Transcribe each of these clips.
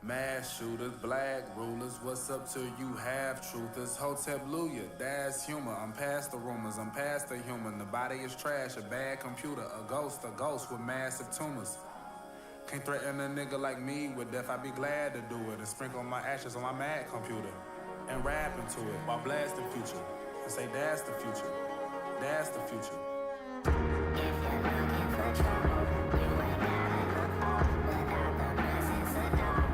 Mass shooters, black rulers, what's up to you half-truthers? Hotep-luya, that's humor. I'm past the rumors, I'm past the human. The body is trash, a bad computer, a ghost with massive tumors. Can't threaten a nigga like me with death, I'd be glad to do it. And sprinkle my ashes on my mad computer. And rap into it while blasting future. And say that's the future, that's the future. If you're looking for trouble, you ain't gotta look far. Without the presence of God,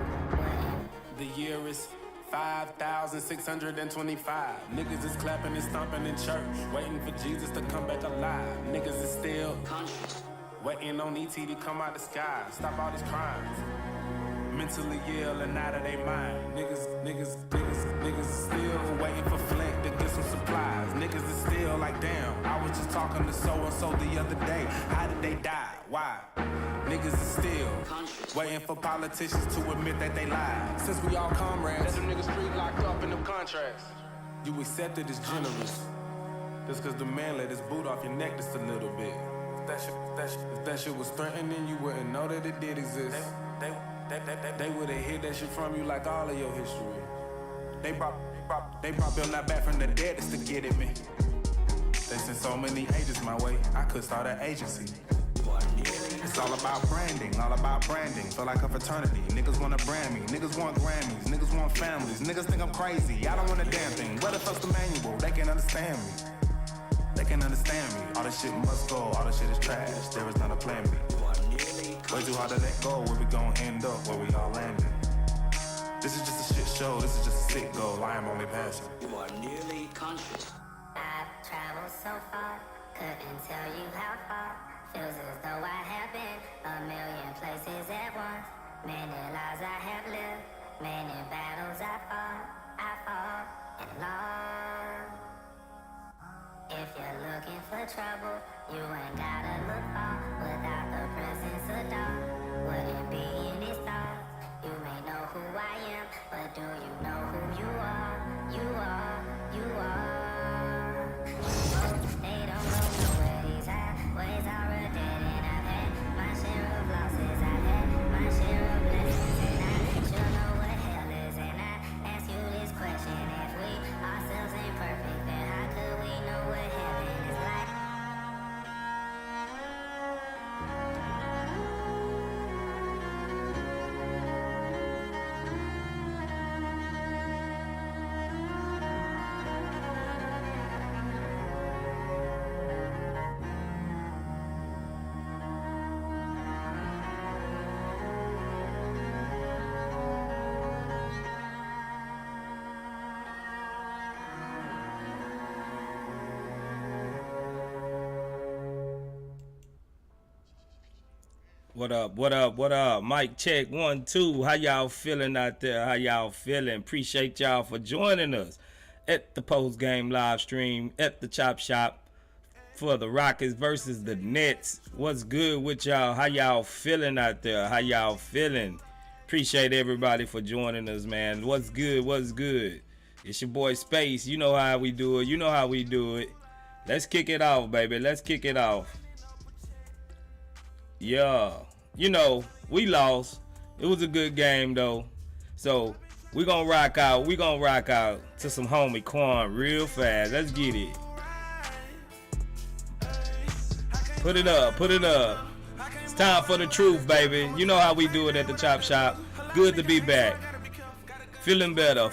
the year is 5,625. Niggas is clapping and stomping in church, waiting for Jesus to come back alive. Niggas is still conscious, waiting on ET to come out the sky, stop all these crimes. Mentally ill and out of their mind. Niggas is still waiting for Flint to get some supplies. Niggas is still like, damn, I was just talking to so-and-so the other day. How did they die? Why? Niggas is still waiting for politicians to admit that they lied. Since we all comrades, let them niggas street locked up in them contracts. You accept it as generous, just cause the man let his boot off your neck just a little bit. If that shit was threatening, you wouldn't know that it did exist. They would've hid that shit from you like all of your history. They brought Bill not back from the dead just to get at me. They sent so many agents my way, I could start an agency. It's all about branding, feel like a fraternity. Niggas wanna brand me, niggas want Grammys, niggas want families. Niggas think I'm crazy, I don't want a damn thing. Where the fuck's the manual? They can understand me. They can understand me. All this shit must go, all this shit is trash. There is not a plan B. Way too hard to let go, where we gon' end up, where we all landed. This is just a shit show, this is just a sick goal, I am only passing. You are nearly conscious. I've traveled so far, couldn't tell you how far. Feels as though I have been a million places at once. Many lives I have lived, many battles I fought and lost. If you're looking for trouble, you ain't gotta look far. Without the presence of God, wouldn't be in these thoughts. You may know who I am, but do you know who you are? You are. Most they don't know the ways are a dead end. I've had my share of losses, I've had my share of blessings, and I should know what hell is. And I ask you this question: if we ourselves ain't perfect, then how could we know what heaven is like? What up? Mic check 1 2. How y'all feeling out there? How y'all feeling? Appreciate y'all for joining us at the post game live stream at the Chop Shop for the Rockets versus the Nets. What's good with y'all? How y'all feeling out there? How y'all feeling? Appreciate everybody for joining us, man. What's good? It's your boy Space. You know how we do it. Let's kick it off, baby. Let's kick it off. Yeah, you know, we lost. It was a good game, though. So, we're going to rock out. To some homie Quan real fast. Let's get it. Put it up. It's time for the truth, baby. You know how we do it at the Chop Shop. Good to be back. Feeling better.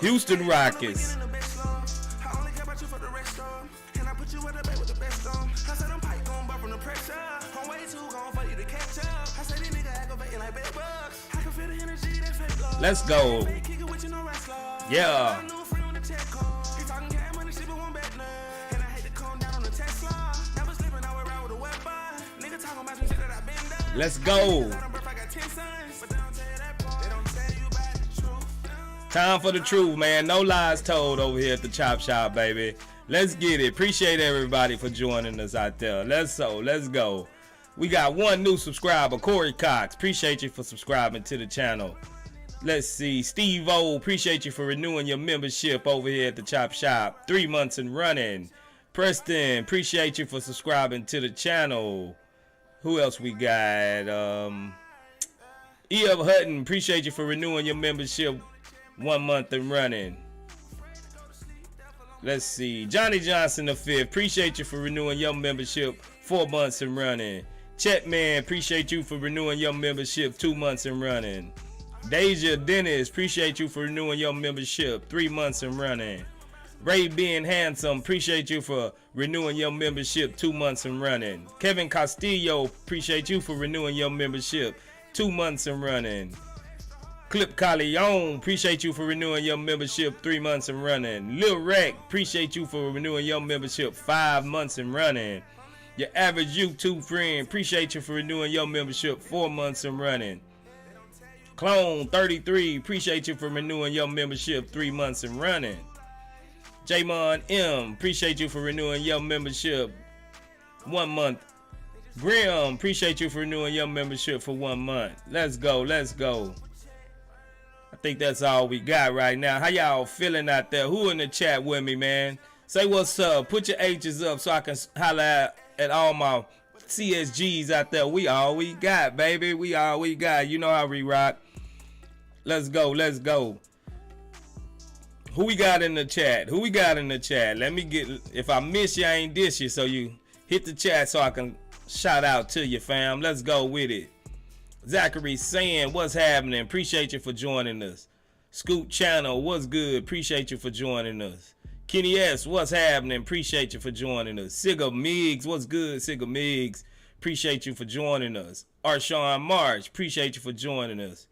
Houston Rockets. Let's go. Yeah. Let's go. Time for the truth, man. No lies told over here at the Chop Shop, baby. Let's get it. Appreciate everybody for joining us out there. Let's go. We got one new subscriber, Corey Cox. Appreciate you for subscribing to the channel. Let's see. Steve O, appreciate you for renewing your membership over here at the Chop Shop. 3 months and running. Preston, appreciate you for subscribing to the channel. Who else we got? E.F. Hutton, appreciate you for renewing your membership 1 month and running. Let's see. Johnny Johnson the 5th, appreciate you for renewing your membership 4 months and running. Chetman, appreciate you for renewing your membership 2 months and running. Deja Dennis, appreciate you for renewing your membership 3 months and running. Ray being handsome, appreciate you for renewing your membership 2 months and running. Kevin Castillo, appreciate you for renewing your membership 2 months and running. Clip Callejon, appreciate you for renewing your membership 3 months and running. Lil Rec, appreciate you for renewing your membership 5 months and running. Your average YouTube friend, appreciate you for renewing your membership 4 months and running. Clone 33, appreciate you for renewing your membership 3 months and running. Jamon M, appreciate you for renewing your membership 1 month. Grim, appreciate you for renewing your membership for 1 month. Let's go, let's go. I think that's all we got right now. How y'all feeling out there? Who in the chat with me, man? Say what's up. Put your H's up so I can holler at all my CSGs out there. We all we got, baby. We all we got. You know how we rock. Let's go, let's go. Who we got in the chat? Who we got in the chat? Let me get, if I miss you, I ain't diss you. So you hit the chat so I can shout out to you, fam. Let's go with it. Zachary saying, what's happening? Appreciate you for joining us. Scoop Channel, what's good? Appreciate you for joining us. Kenny S, what's happening? Appreciate you for joining us. Sigga Miggs, what's good? Sigga Miggs, appreciate you for joining us. Arshawn March, appreciate you for joining us.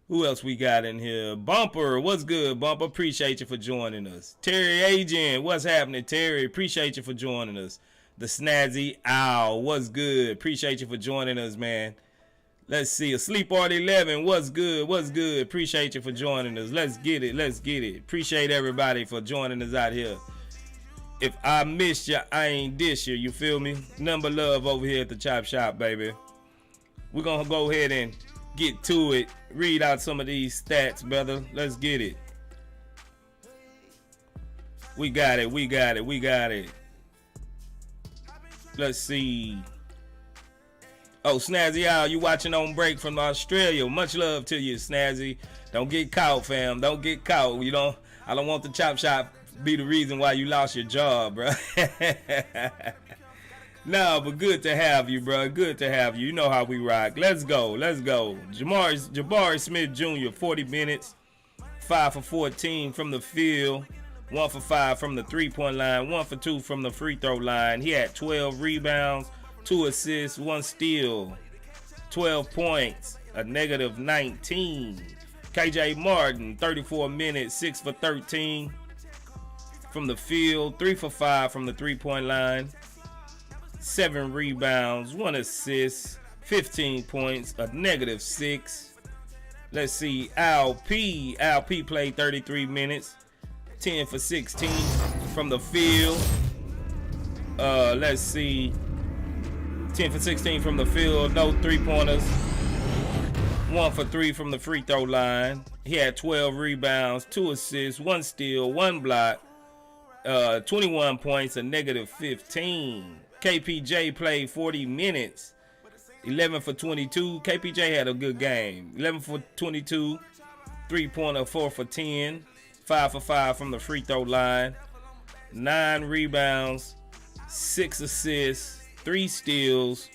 Who else we got in here? Bumper, what's good, Bumper? Appreciate you for joining us. Terry Agent, what's happening, Terry? Appreciate you for joining us. The Snazzy Owl, what's good? Appreciate you for joining us, man. Let's see. Asleep Art 11, what's good? What's good? Appreciate you for joining us. Let's get it. Let's get it. Appreciate everybody for joining us out here. If I missed you, I ain't dish you. You feel me? Number love over here at the Chop Shop, baby. We're going to go ahead and get to it. Read out some of these stats, brother. Let's get it. We got it. We got it. We got it. Let's see. Oh, Snazzy Owl, you watching on break from Australia. Much love to you, Snazzy. Don't get caught, fam. Don't get caught. I don't want the Chop Shop be the reason why you lost your job, bro. No, but good to have you, bro. Good to have you. You know how we rock. Let's go. Let's go. Jabari Smith Jr., 40 minutes, 5 for 14 from the field, 1 for 5 from the three-point line, 1 for 2 from the free throw line. He had 12 rebounds, 2 assists, 1 steal, 12 points, a negative 19. KJ Martin, 34 minutes, 6 for 13 from the field, 3 for 5 from the three-point line, 7 rebounds, 1 assist, 15 points, a negative 6. Let's see, Al P played 33 minutes, 10 for 16 from the field. Let's see, 10 for 16 from the field, no three-pointers, 1 for 3 from the free throw line. He had 12 rebounds, 2 assists, 1 steal, 1 block, 21 points, a negative 15. KPJ played 40 minutes, 11 for 22. KPJ had a good game. 11 for 22, 3-pointer, 4 for 10, 5 for 5 from the free throw line, 9 rebounds, 6 assists, 3 steals,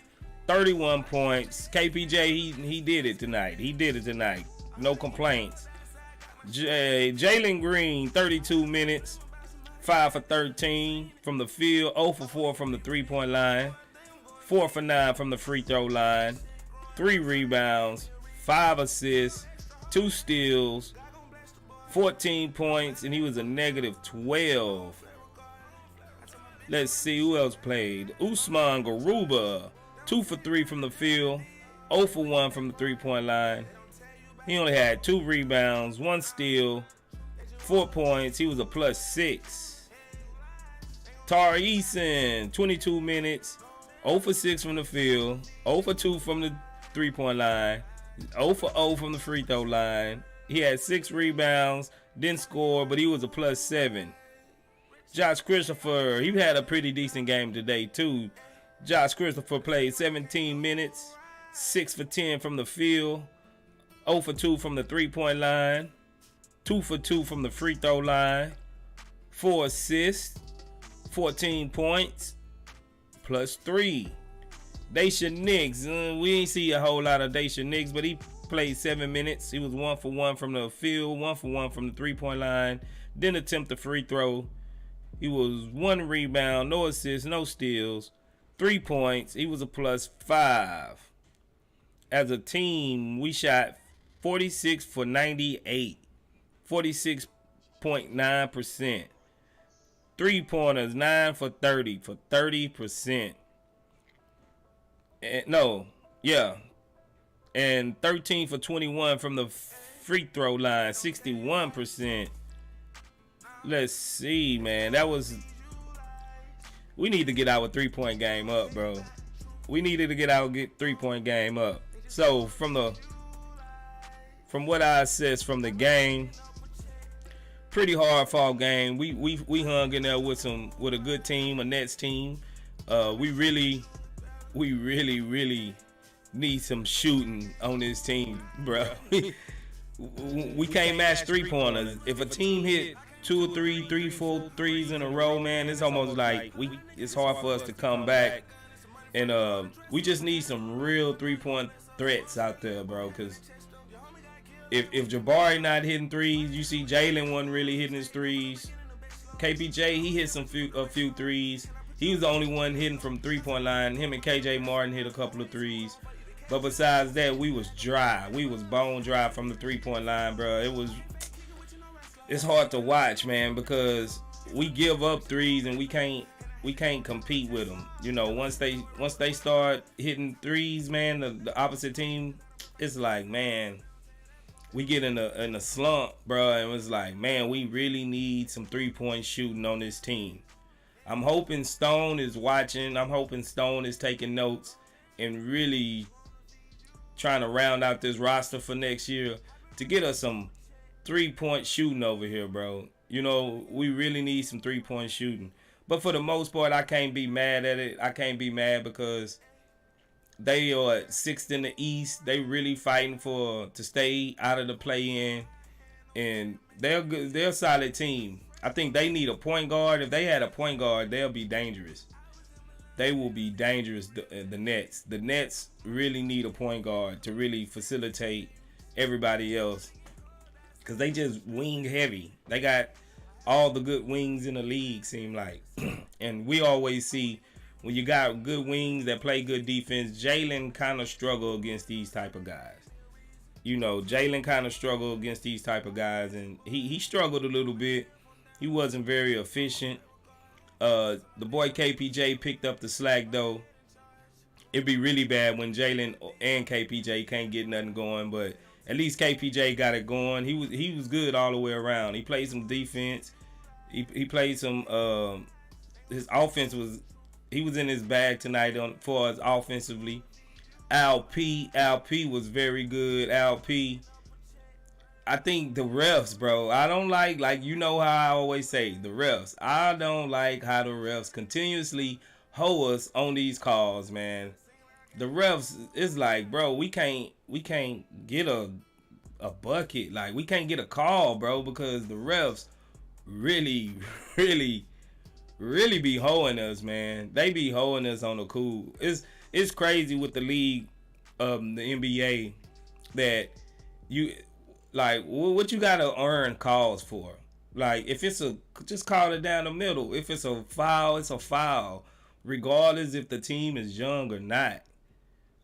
31 points. KPJ, he did it tonight. He did it tonight. No complaints. Jalen Green, 32 minutes, 5 for 13 from the field, 0 for 4 from the three-point line, 4 for 9 from the free throw line, 3 rebounds, 5 assists, 2 steals, 14 points, and he was a negative 12. Let's see who else played. Usman Garuba, 2 for 3 from the field, 0 for 1 from the three-point line. He only had 2 rebounds, 1 steal, 4 points. He was a +6. Tari Eason, 22 minutes, 0 for 6 from the field, 0 for 2 from the three-point line, 0 for 0 from the free throw line. He had 6 rebounds, didn't score, but he was a +7. Josh Christopher, he had a pretty decent game today too. Josh Christopher played 17 minutes, 6 for 10 from the field, 0 for 2 from the 3-point line, 2 for 2 from the free throw line, 4 assists, 14 points, plus 3. Daisha Nix, we ain't see a whole lot of Daisha Nix, but he played 7 minutes. He was 1 for 1 from the field, 1 for 1 from the 3-point line, didn't attempt the free throw. He was 1 rebound, no assists, no steals, 3 points. He was a plus 5. As a team, we shot 46 for 98, 46.9%. 3-pointers, 9 for 30, for 30%. And 13 for 21 from the free throw line, 61%. Let's see, man. We need to get our 3-point game up, bro. We needed to get our 3-point game up. So from what I assessed from the game, pretty hard fought game. We hung in there with a good team, a Nets team. We really need some shooting on this team, bro. We can't match 3-pointers. If a team hit 2 or 3, 4 threes in a row, man, it's almost like it's hard for us to come back. And we just need some real 3-point threats out there, bro. Because if Jabari not hitting threes, you see Jalen wasn't really hitting his threes. KPJ, he hit a few threes. He was the only one hitting from 3-point line. Him and KJ Martin hit a couple of threes. But besides that, we was dry. We was bone dry from the 3-point line, bro. It's hard to watch, man, because we give up threes and we can't compete with them. You know, once they start hitting threes, man, the opposite team, it's like, man, we get in a slump, bro. And it's like, man, we really need some 3-point shooting on this team. I'm hoping Stone is watching. I'm hoping Stone is taking notes and really trying to round out this roster for next year to get us some 3-point shooting over here, bro. You know, we really need some 3-point shooting. But for the most part, I can't be mad at it. I can't be mad because they are 6th in the East. They really fighting to stay out of the play-in. And they're good. They're a solid team. I think they need a point guard. If they had a point guard, they'll be dangerous. They will be dangerous, the Nets. The Nets really need a point guard to really facilitate everybody else. Because they just wing heavy. They got all the good wings in the league, seem like. And we always see when you got good wings that play good defense, Jalen kind of struggle against these type of guys. You know, Jalen kind of struggle against these type of guys. And he struggled a little bit. He wasn't very efficient. The boy KPJ picked up the slack, though. It'd be really bad when Jalen and KPJ can't get nothing going, but at least KPJ got it going. He was good all the way around. He played some defense. He played some. His offense was in his bag tonight for us offensively. Al P was very good. Al P. I think the refs, bro. I don't like you know how I always say, the refs. I don't like how the refs continuously hold us on these calls, man. The refs, it's like, bro, we can't get a bucket. Like, we can't get a call, bro, because the refs really be holding us, man. They be holding us on the cool. It's crazy with the league, the NBA, that you like what you gotta earn calls for. Like, if it's just call it down the middle. If it's a foul, it's a foul, regardless if the team is young or not.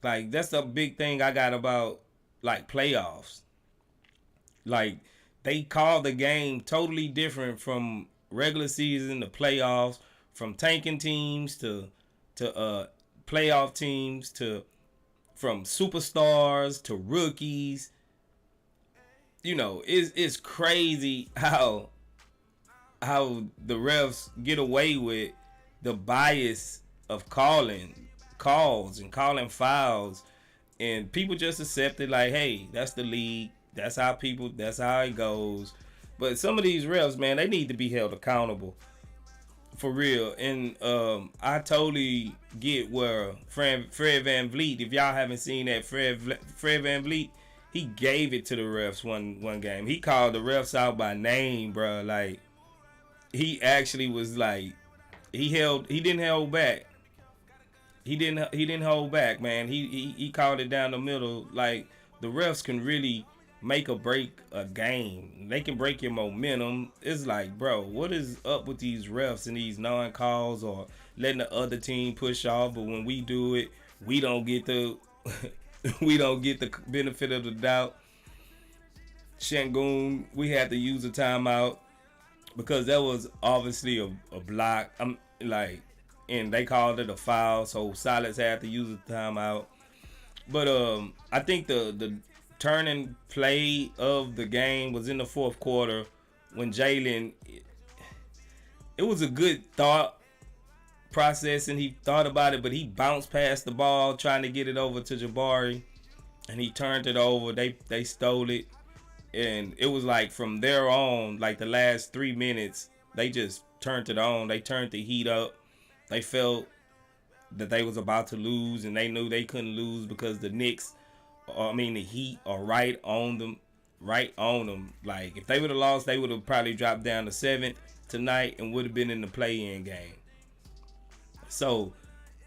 Like, that's a big thing I got about, like, playoffs. Like, they call the game totally different from regular season to playoffs, from tanking teams to playoff teams, from superstars to rookies. You know, it's crazy how the refs get away with the bias of calling calls and calling fouls, and people just accept it like, hey, that's the league, that's how it goes. But some of these refs, man, they need to be held accountable. For real. And I totally get where Fred Van Vliet, if y'all haven't seen that, Fred Van Vliet, he gave it to the refs one game. He called the refs out by name, bro. Like, he actually was like, he didn't hold back. He didn't hold back, man. He called it down the middle. Like, the refs can really make or break a game. They can break your momentum. It's like, bro, what is up with these refs and these non-calls or letting the other team push off? But when we do it, we don't get the we don't get the benefit of the doubt. Shangoon, we had to use a timeout because that was obviously a block. I'm like, and they called it a foul, so Silas had to use a timeout. But I think the turning play of the game was in the fourth quarter when Jalen, it was a good thought process and he thought about it, but he bounced past the ball trying to get it over to Jabari and he turned it over. They stole it, and it was like from there on, like the last 3 minutes, they just turned it on. They turned the heat up. They felt that they was about to lose, and they knew they couldn't lose because the Knicks, the Heat are right on them. Like, if they would have lost, they would have probably dropped down to 7th tonight and would have been in the play-in game. So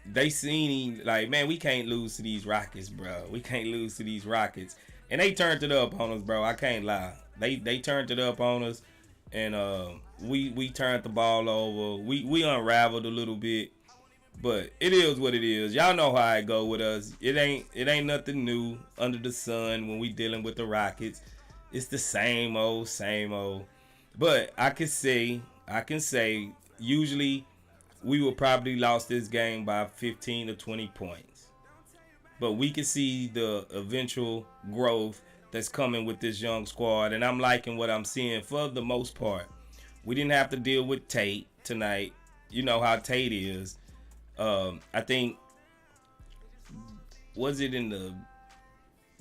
they seen, like, man, we can't lose to these Rockets, bro. We can't lose to these Rockets. And they turned it up on us, bro. I can't lie. They turned it up on us, and we turned the ball over. We unraveled a little bit, but it is what it is. Y'all know how it go with us. It ain't nothing new under the sun when we dealing with the Rockets. It's the same old. But I can say usually we would probably lost this game by 15 to 20 points. But we can see the eventual growth that's coming with this young squad, and I'm liking what I'm seeing for the most part. We didn't have to deal with Tate tonight. You know how Tate is. I think, was it in the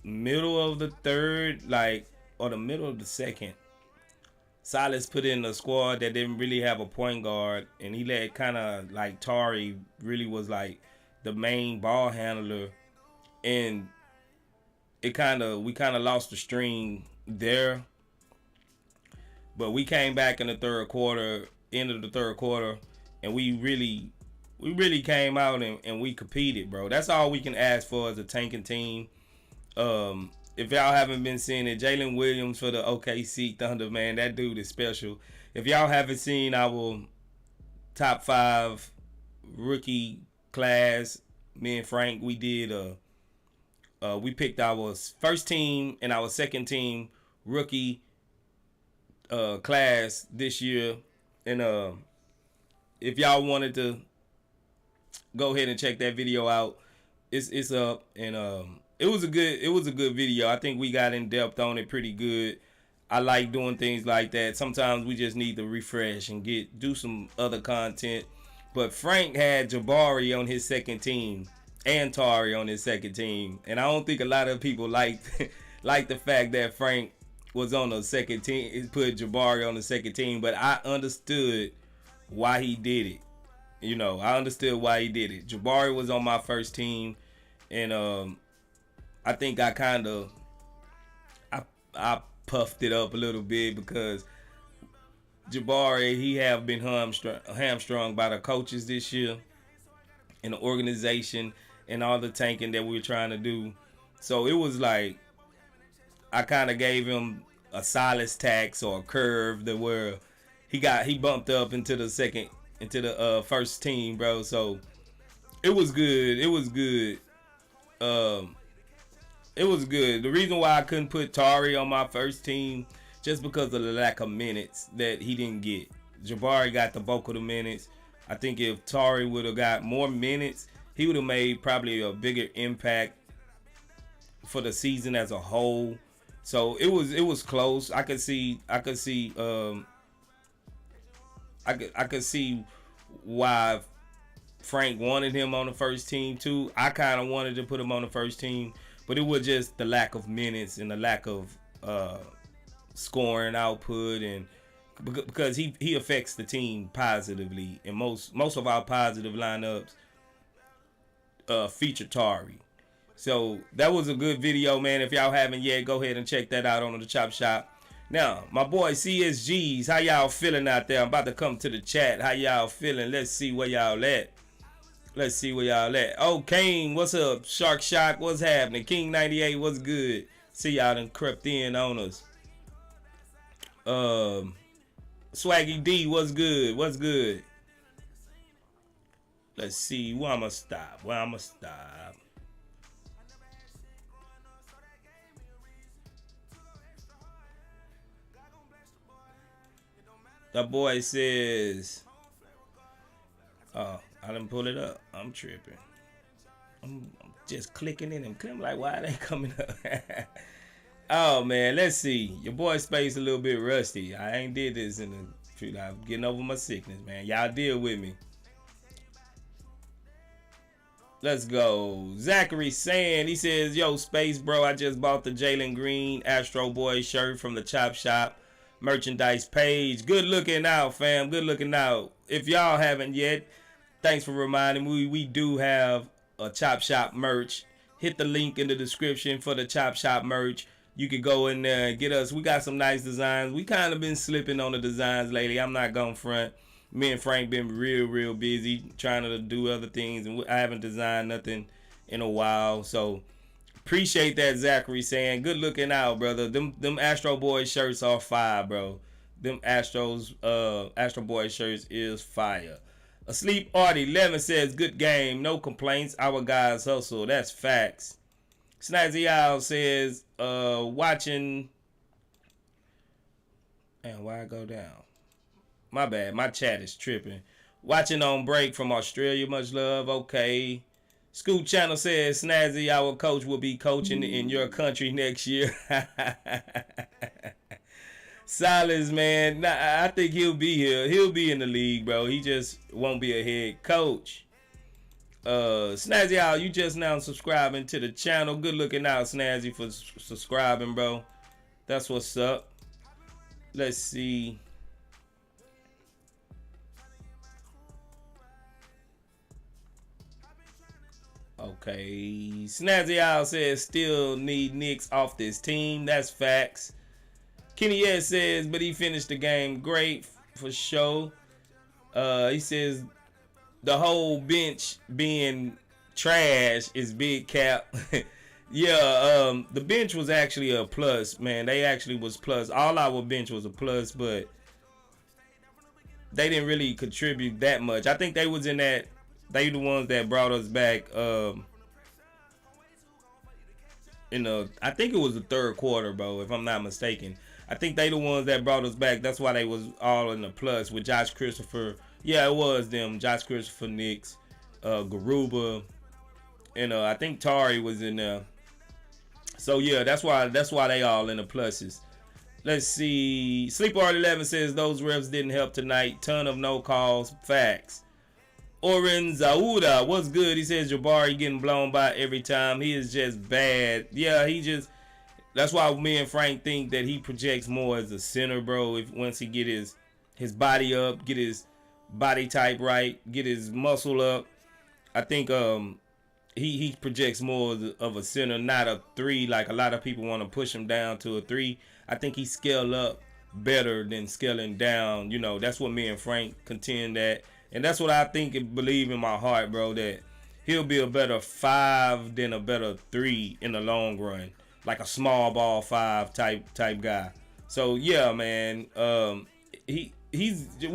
middle of the third, or the middle of the second? Silas put in a squad that didn't really have a point guard, and he let kind of like Tari really was like the main ball handler, and we kind of lost the string there. But we came back in the third quarter, end of the third quarter, and we really came out and we competed, bro. That's all we can ask for as a tanking team. If y'all haven't been seeing it, Jalen Williams for the OKC Thunder, man, that dude is special. If y'all haven't seen our top 5 rookie class, me and Frank, we did we picked our first team and our second team rookie class this year, and if y'all wanted to go ahead and check that video out, it's up, and it was a good video. I think we got in depth on it pretty good. I like doing things like that. Sometimes we just need to refresh and do some other content. But Frank had Jabari on his second team and Tari on his second team, and I don't think a lot of people like the fact that Frank was on the second team. He put Jabari on the second team, but I understood why he did it. I understood why he did it. Jabari was on my first team, and I think I puffed it up a little bit because Jabari, he have been hamstrung by the coaches this year and the organization and all the tanking that we were trying to do. So it was like I kind of gave him a Silas tax or a curve that where he bumped up into the first team, bro. So it was good. It was good. The reason why I couldn't put Tari on my first team just because of the lack of minutes that he didn't get. Jabari got the bulk of the minutes. I think if Tari would have got more minutes, he would have made probably a bigger impact for the season as a whole. So it was close. I could see why Frank wanted him on the first team too. I kind of wanted to put him on the first team, but it was just the lack of minutes and the lack of scoring output and because he affects the team positively, and most of our positive lineups feature Tari. So that was a good video, man. If y'all haven't yet, go ahead and check that out on the Chop Shop. Now, my boy CSGs, how y'all feeling out there? I'm about to come to the chat. How y'all feeling? Let's see where y'all at. Oh, Kane, what's up? Shark Shock, what's happening? King 98, what's good? See y'all done crept in on us. Swaggy D, what's good? Let's see, where I'ma stop. The boy says, oh, I didn't pull it up. I'm tripping. I'm just clicking in and I'm like, why it ain't coming up? Oh, man, let's see. Your boy space a little bit rusty. I ain't did this in a few days. I'm getting over my sickness, man. Y'all deal with me. Let's go. Zachary saying, he says, yo, Space, bro, I just bought the Jalen Green Astro Boy shirt from the Chop Shop merchandise page. Good looking out, fam. Good looking out. If y'all haven't yet, thanks for reminding me. We do have a Chop Shop merch. Hit the link in the description for the Chop Shop merch. You can go in there and get us. We got some nice designs. We kind of been slipping on the designs lately. I'm not going front. Me and Frank been real busy trying to do other things, and I haven't designed nothing in a while. So appreciate that, Zachary saying. Good looking out, brother. Them Astro Boy shirts are fire, bro. Them Astro Boy shirts is fire. Asleep Artie 11 says, good game, no complaints. Our guys hustle. That's facts. Snazzy Owl says, watching. And why I go down? My bad. My chat is tripping. Watching on break from Australia. Much love. Okay. Scoop Channel says, Snazzy, our coach, will be coaching in your country next year. Silas, man, I think he'll be here. He'll be in the league, bro. He just won't be a head coach. Snazzy Owl, you just now subscribing to the channel. Good looking out, Snazzy, for subscribing, bro. That's what's up. Let's see. Okay. Snazzy Owl says still need Knicks off this team. That's facts. Kenny S says, but he finished the game great for sure. He says the whole bench being trash is big cap. Yeah, the bench was actually a plus, man. They actually was plus. All our bench was a plus, but they didn't really contribute that much. I think they was in that. They the ones that brought us back. I think it was the third quarter, bro. If I'm not mistaken, I think they the ones that brought us back. That's why they was all in the plus with Josh Christopher. Yeah, it was them. Josh Christopher, Knicks, Garuba, and I think Tari was in there. So yeah, that's why they all in the pluses. Let's see. Sleeper 11 says those refs didn't help tonight. Ton of no calls. Facts. Oren Zauda, what's good? He says Jabari getting blown by every time. He is just bad. Yeah, that's why me and Frank think that he projects more as a center, bro. Once he get his body up, get his body type right, get his muscle up, I think he projects more of a center, not a 3 like a lot of people want to push him down to a 3. I think he scale up better than scaling down. You know, that's what me and Frank contend that. And that's what I think and believe in my heart, bro, that he'll be a better 5 than a better 3 in the long run. Like a small ball 5 type guy. So yeah, man. We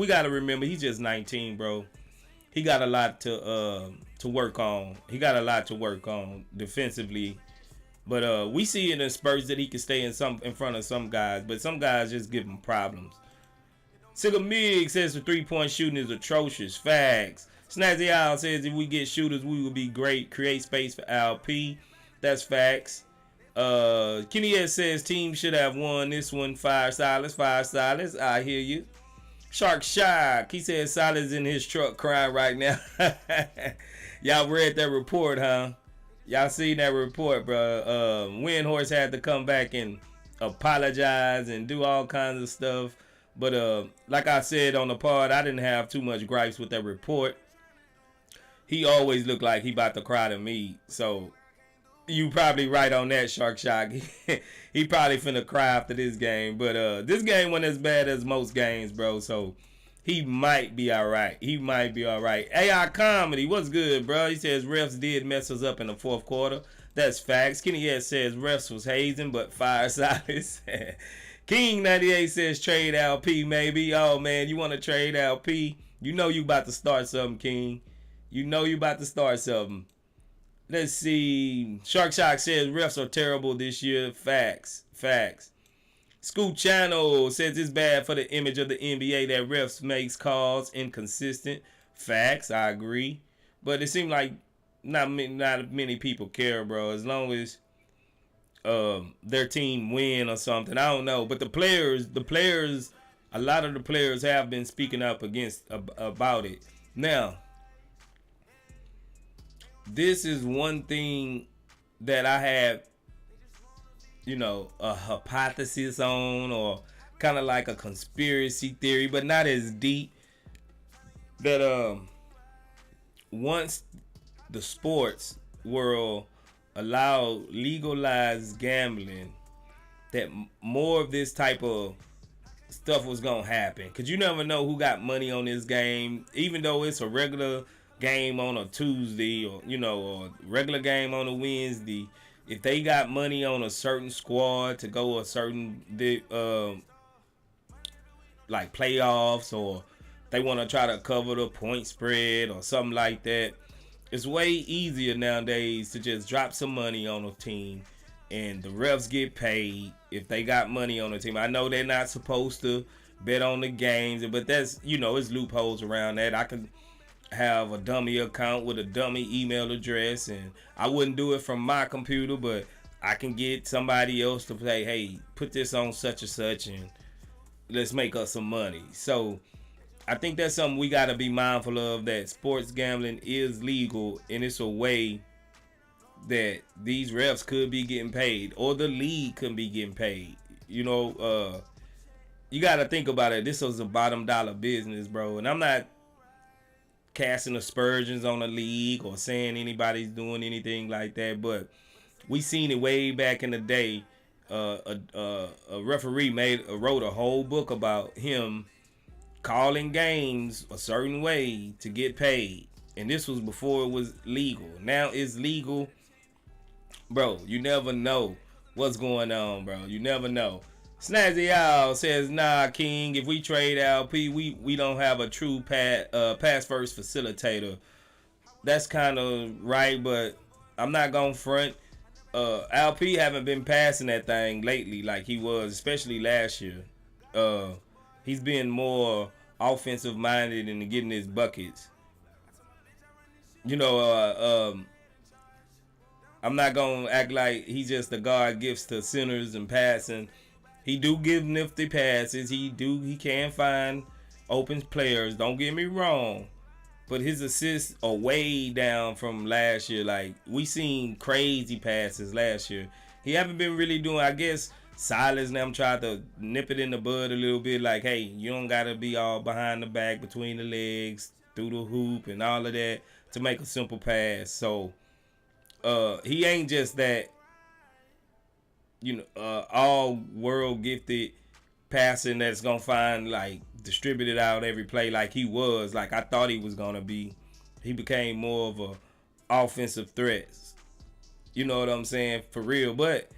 gotta remember he's just 19, bro. He got a lot to work on. He got a lot to work on defensively. But we see it in spurts that he can stay in front of some guys, but some guys just give him problems. Sigga Mig says the 3-point shooting is atrocious. Facts. Snazzy Owl says if we get shooters, we will be great. Create space for LP. That's facts. Kenny S says team should have won this one. 5 Silas. I hear you. Shark Shock. He says Silas in his truck crying right now. Y'all read that report, huh? Y'all seen that report, bro. Windhorse had to come back and apologize and do all kinds of stuff But like I said on the pod, I didn't have too much gripes with that report. He always looked like he about to cry to me. So you probably right on that, Shark Shock. He probably finna cry after this game. But this game wasn't as bad as most games, bro. So he might be all right. He might be all right. AI Comedy, what's good, bro? He says refs did mess us up in the fourth quarter. That's facts. Kenny S says refs was hazing, but fire silence. King 98 says trade LP, maybe. Oh, man, you want to trade LP? You know you about to start something, King. You know you about to start something. Let's see. Shark Shock says refs are terrible this year. Facts. Scoop Channel says it's bad for the image of the NBA that refs makes calls inconsistent. Facts. I agree. But it seems like not many people care, bro. As long as their team win or something. I don't know. But the players, a lot of the players have been speaking up about it. Now, this is one thing that I have, a hypothesis on, or kind of like a conspiracy theory, but not as deep. That once the sports world allowed legalized gambling, that more of this type of stuff was gonna happen. Cause you never know who got money on this game, even though it's a regular game on a Tuesday, or or regular game on a Wednesday. If they got money on a certain squad to go a certain like playoffs, or they want to try to cover the point spread or something like that, it's way easier nowadays to just drop some money on a team and the refs get paid if they got money on the team. I know they're not supposed to bet on the games, but that's, it's loopholes around that. I could have a dummy account with a dummy email address, and I wouldn't do it from my computer, but I can get somebody else to say, hey, put this on such and such and let's make us some money. So I think that's something we got to be mindful of, that sports gambling is legal, and it's a way that these refs could be getting paid, or the league could be getting paid. You got to think about it. This was a bottom dollar business, bro, and I'm not casting aspersions on the league or saying anybody's doing anything like that, but we seen it way back in the day. A referee wrote a whole book about him calling games a certain way to get paid, and this was before it was legal. Now it's legal, bro. You never know what's going on, bro. You never know. Snazzy Owl says, nah, King, if we trade LP, we don't have a true pass first facilitator. That's kind of right, but I'm not going to front. LP haven't been passing that thing lately like he was, especially last year. He's been more offensive minded and getting his buckets. I'm not going to act like he's just a guard gifts to centers and passing. He do give nifty passes. He can find open players. Don't get me wrong. But his assists are way down from last year. Like, we seen crazy passes last year. He haven't been really doing, I guess, Silas and them tried to nip it in the bud a little bit. Like, hey, you don't got to be all behind the back, between the legs, through the hoop and all of that to make a simple pass. So, he ain't just that, all world gifted passing that's gonna find, like, distributed out every play like he was. Like I thought he was gonna be. He became more of a offensive threat. You know what I'm saying? For real. But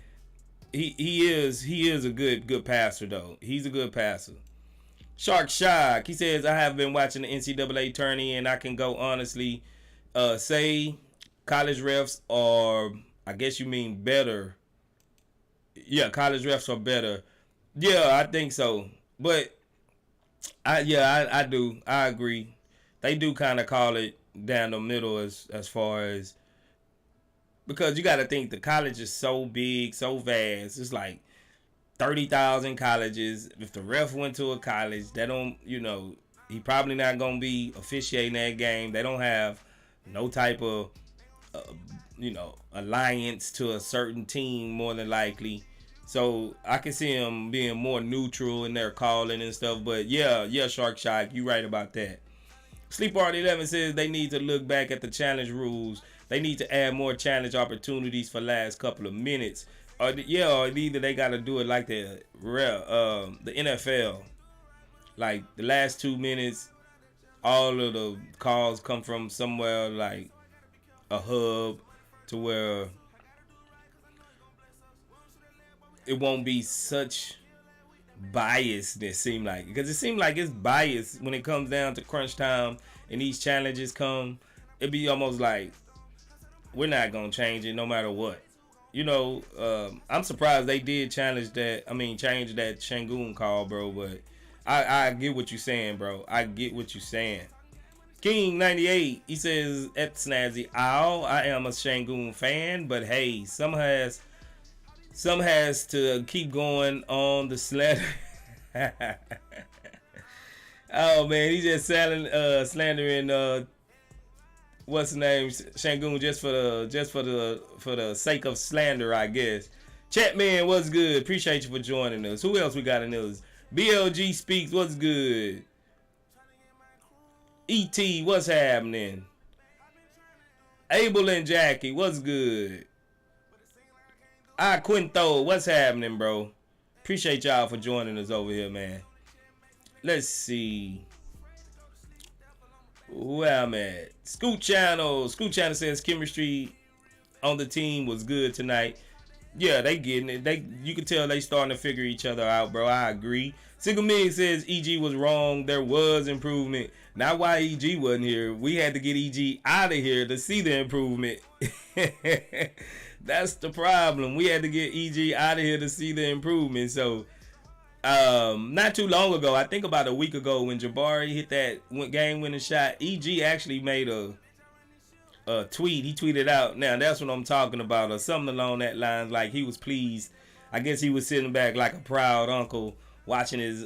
he is a good passer though. He's a good passer. Shark Shock, he says, I have been watching the NCAA tourney and I can go honestly say college refs are, I guess you mean better. Yeah, college refs are better. Yeah, I think so. But I do. I agree. They do kind of call it down the middle as far as, because you got to think the college is so big, so vast. It's like 30,000 colleges. If the ref went to a college, they don't, he probably not going to be officiating that game. They don't have no type of, alliance to a certain team more than likely. So I can see him being more neutral in their calling and stuff. But yeah, Shark Shock, you right about that. Sleep Art 11 says they need to look back at the challenge rules. They need to add more challenge opportunities for last couple of minutes. Or either they got to do it like the NFL. Like the last 2 minutes, all of the calls come from somewhere like a hub to where it won't be such bias that seem like, because it seems like it's biased when it comes down to crunch time and these challenges come. It'd be almost like we're not gonna change it no matter what. I'm surprised they did change that Shangoon call, bro. But I get what you're saying, bro. I get what you're saying. King 98, he says at Snazzy Owl, I am a Shangoon fan, but hey, some has to keep going on the slander. Oh man, he just slandering what's the name, Shangoon, just for the sake of slander, I guess. Chatman, what's good? Appreciate you for joining us. Who else we got in this? BLG Speaks, what's good? ET, what's happening? Abel and Jackie, what's good? Quinto, what's happening, bro? Appreciate y'all for joining us over here, man. Let's see where I'm at. Scoot Channel says chemistry on the team was good tonight. Yeah, they getting it. You can tell they starting to figure each other out, bro. I agree. Single Mig says EG was wrong. There was improvement. Not why EG wasn't here. We had to get EG out of here to see the improvement. That's the problem. We had to get EG out of here to see the improvement. So, not too long ago, I think about a week ago, when Jabari hit that game-winning shot, EG actually made a tweet. He tweeted out, now that's what I'm talking about, or something along that lines, like he was pleased. I guess he was sitting back like a proud uncle watching his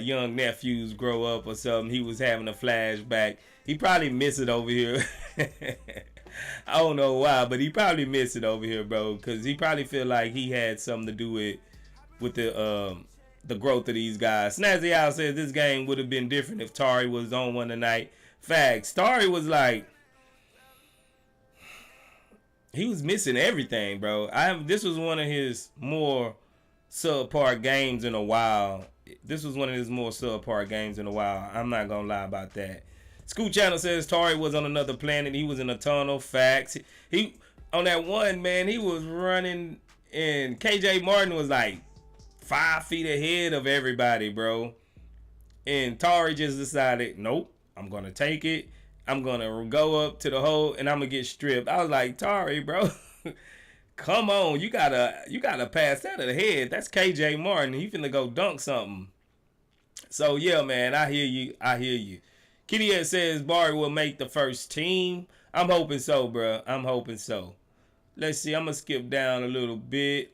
young nephews grow up or something. He was having a flashback. He probably missed it over here. I don't know why, but he probably missed it over here, bro, because he probably feel like he had something to do with the growth of these guys. Snazzy Owl says this game would have been different if Tari was on one tonight. Facts. Tari was like, he was missing everything, bro. This was one of his more subpar games in a while. I'm not gonna lie about that. Scoot Channel says Tari was on another planet. He was in a tunnel. Facts. He on that one, man, he was running, and KJ Martin was like 5 feet ahead of everybody, bro. And Tari just decided, nope, I'm gonna take it. I'm gonna go up to the hole and I'm gonna get stripped. I was like, Tari, bro, come on, you gotta pass that to the head. That's KJ Martin. He finna go dunk something. So yeah, man, I hear you. Kitty S says Barry will make the first team. I'm hoping so, bro. I'm hoping so. Let's see. I'm gonna skip down a little bit.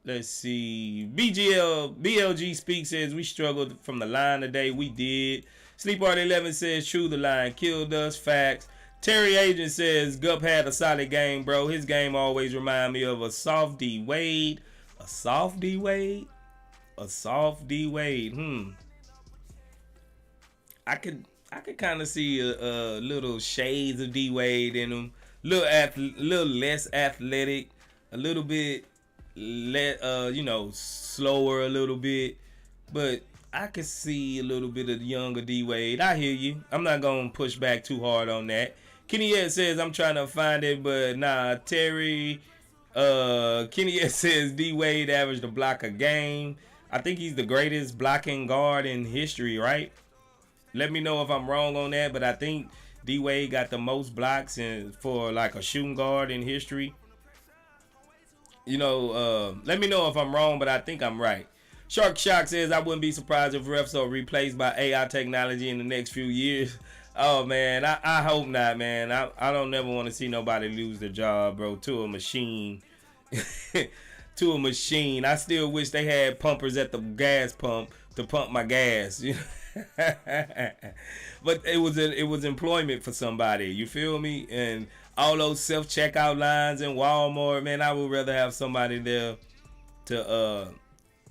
Let's see. BLG Speak says we struggled from the line today. We did. Sleep Art 11 says true, the line killed us. Facts. Terry Agent says Gup had a solid game, bro. His game always remind me of a soft D Wade. A soft D Wade? A soft D Wade. I could kind of see a little shades of D Wade in him. Little less athletic, a little bit slower a little bit, but I could see a little bit of the younger D Wade. I hear you. I'm not gonna push back too hard on that. Kenny S says I'm trying to find it, but nah. Terry, Kenny S says D Wade averaged a block a game. I think he's the greatest blocking guard in history, right? Let me know if I'm wrong on that, but I think D Wade got the most blocks for like a shooting guard in history. Let me know if I'm wrong, but I think I'm right. Shark Shock says I wouldn't be surprised if refs are replaced by AI technology in the next few years. Oh man, I hope not, man. I don't never want to see nobody lose their job, bro, to a machine. To a machine. I still wish they had pumpers at the gas pump to pump my gas. But it was employment for somebody. You feel me? And all those self checkout lines in Walmart, man, I would rather have somebody there to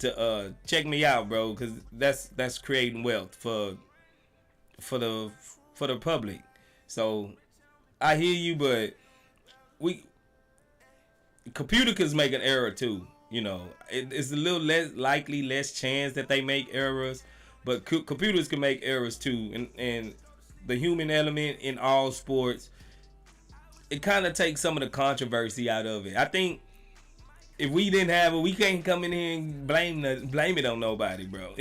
to check me out, bro, because that's creating wealth for the public. So I hear you, but we computer can make an error too. You know, it's a little less chance that they make errors, but computers can make errors too. And the human element in all sports, it kind of takes some of the controversy out of it. I think if we didn't have it, we can't come in here and blame it on nobody, bro.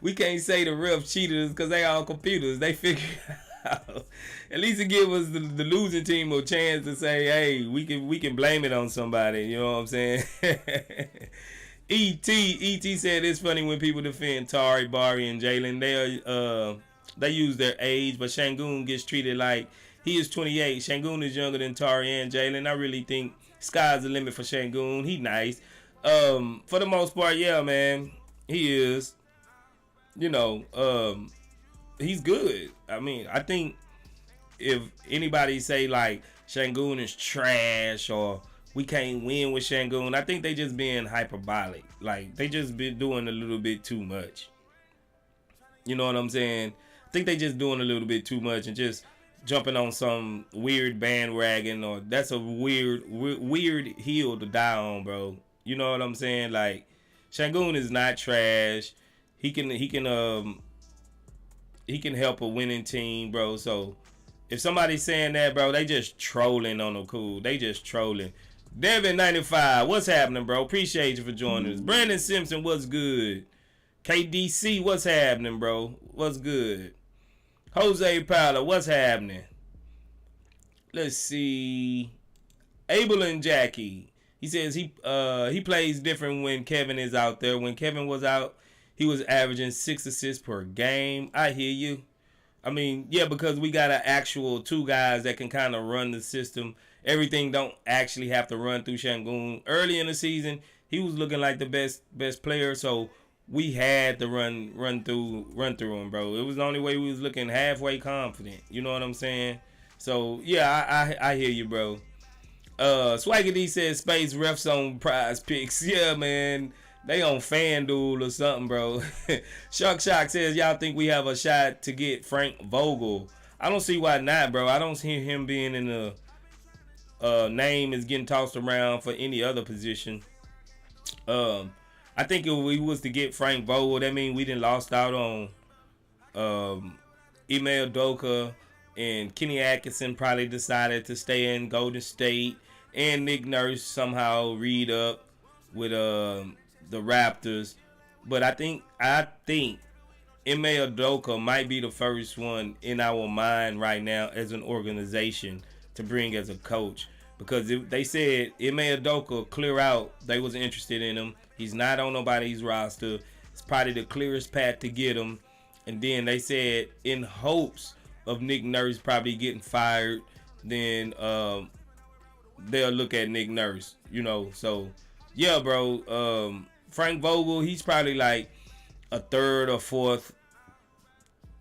We can't say the refs cheaters because they all computers. They figure it out. At least it give us the losing team a chance to say, hey, we can blame it on somebody. You know what I'm saying? E.T. said it's funny when people defend Tari, Bari, and Jalen. They use their age, but Shangoon gets treated like he is 28. Shangoon is younger than Tari and Jalen. I really think sky's the limit for Shangoon. He nice. For the most part, yeah, man. He is. You know, he's good. I mean, I think if anybody say like Shangoon is trash or we can't win with Shangoon, I think they just being hyperbolic. Like they just been doing a little bit too much. You know what I'm saying? I think they just doing a little bit too much and just jumping on some weird bandwagon, or that's a weird hill to die on, bro. You know what I'm saying? Like Shangoon is not trash. He can help a winning team, bro. So if somebody's saying that, bro, they just trolling on the cool. They just trolling. Devin95, what's happening, bro? Appreciate you for joining us. Brandon Simpson, what's good? KDC, what's happening, bro? What's good? Jose Paula, what's happening? Let's see. Abel and Jackie. He says he plays different when Kevin is out there. When Kevin was out, he was averaging 6 assists per game. I hear you. I mean, yeah, because we got an actual two guys that can kind of run the system. Everything don't actually have to run through Shangoon. Early in the season, he was looking like the best player, so we had to run through him, bro. It was the only way we was looking halfway confident. You know what I'm saying? So yeah, I hear you, bro. Swagger D says Space refs on Prize Picks. Yeah, man. They on FanDuel or something, bro. Shock says y'all think we have a shot to get Frank Vogel. I don't see why not, bro. I don't see him being in the name is getting tossed around for any other position. I think if we was to get Frank Vogel, that means we done lost out on Emil Doka, and Kenny Atkinson probably decided to stay in Golden State, and Nick Nurse somehow read up with the Raptors. But I think Emil Doka might be the first one in our mind right now as an organization to bring as a coach, because they said Emil Doka clear out, they was interested in him. He's not on nobody's roster. It's probably the clearest path to get him. And then they said in hopes of Nick Nurse probably getting fired, then they'll look at Nick Nurse, you know. So yeah, bro. Frank Vogel, he's probably like a third or fourth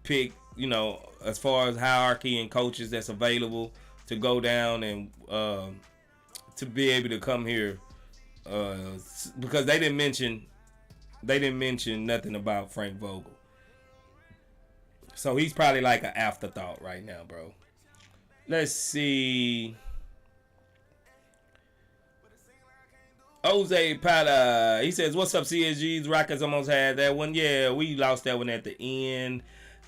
pick, you know, as far as hierarchy and coaches that's available to go down and to be able to come here, because they didn't mention nothing about Frank Vogel. So he's probably like an afterthought right now, bro. Let's see. Jose Pata, he says, what's up, CSGs? Rockets almost had that one. Yeah, we lost that one at the end.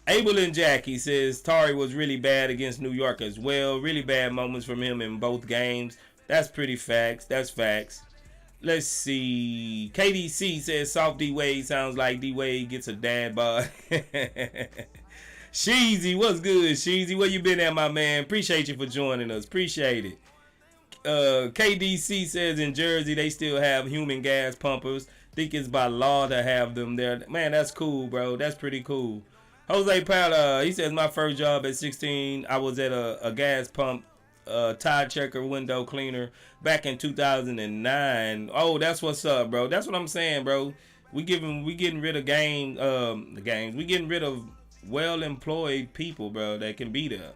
Abel and Jackie says, Tari was really bad against New York as well. Really bad moments from him in both games. That's pretty facts. That's facts. Let's see. KDC says, soft D-Wade sounds like D-Wade gets a dad bod. Sheezy, what's good, Sheezy? Where you been at, my man? Appreciate you for joining us. Appreciate it. KDC says in Jersey they still have human gas pumpers. Think it's by law to have them there. Man, that's cool, bro. That's pretty cool. Jose Pala, he says my first job at 16, I was at a gas pump, tire checker, window cleaner back in 2009. Oh, that's what's up, bro. That's what I'm saying, bro. We getting rid of the games. We getting rid of well-employed people, bro, that can be there.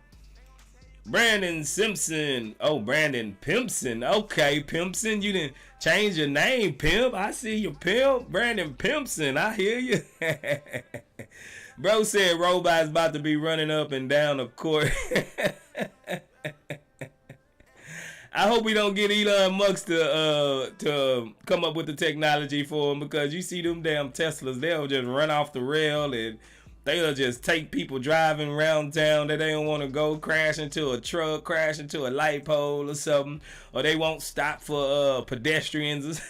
Brandon Simpson. Oh, Brandon Pimpson. Okay, Pimpson. You didn't change your name, Pimp. I see you, Pimp. Brandon Pimpson. I hear you. Bro said robots about to be running up and down the court. I hope we don't get Elon Musk to come up with the technology for him, because you see them damn Teslas, they'll just run off the rail and they'll just take people driving around town that they don't want to go, crash into a truck, crash into a light pole or something, or they won't stop for pedestrians.